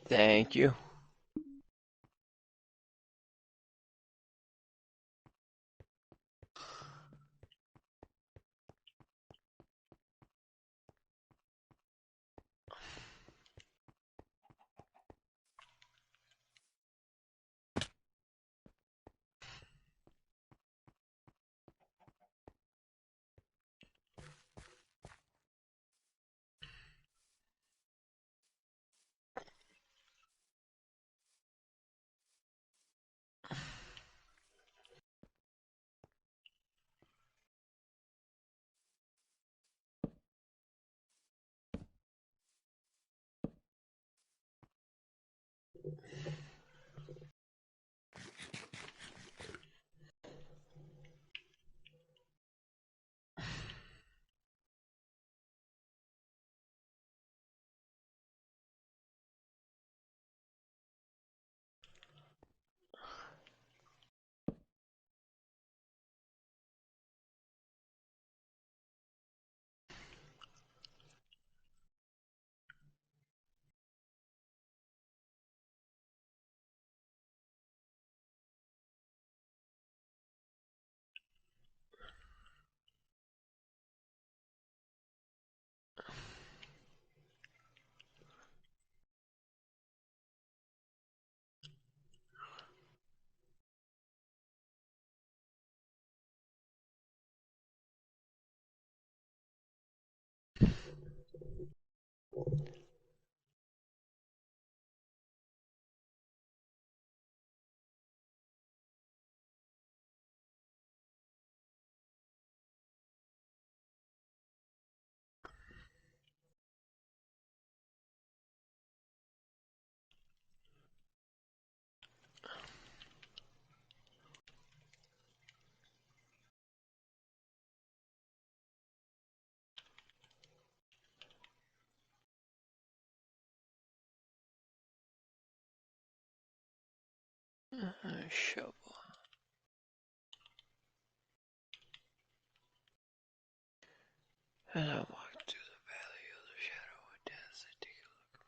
Thank you. Shovel. As I walk through the valley of the shadow of death, I take a look.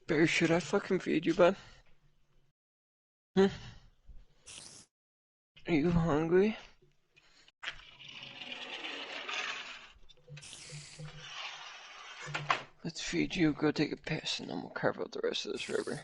Bear, should I fucking feed you, bud? Hmm? Are you hungry? Let's feed you, go take a piss, and then we'll carve out the rest of this river.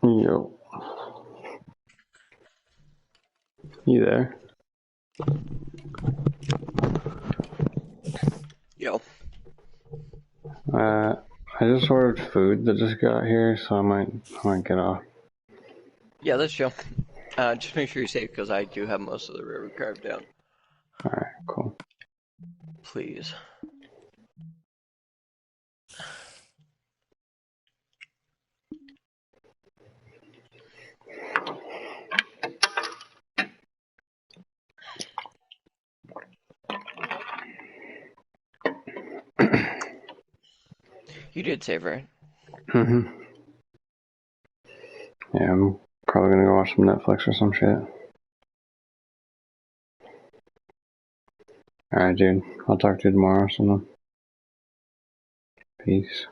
Yo. You there? Yo. I just ordered food that just got here, so I might get off. Yeah, let's chill. Just make sure you're safe, because I do have most of the river carved out. Alright, cool. Please. You did save, right? Yeah, I'm probably gonna go watch some Netflix or some shit. Alright, dude. I'll talk to you tomorrow or something. Peace.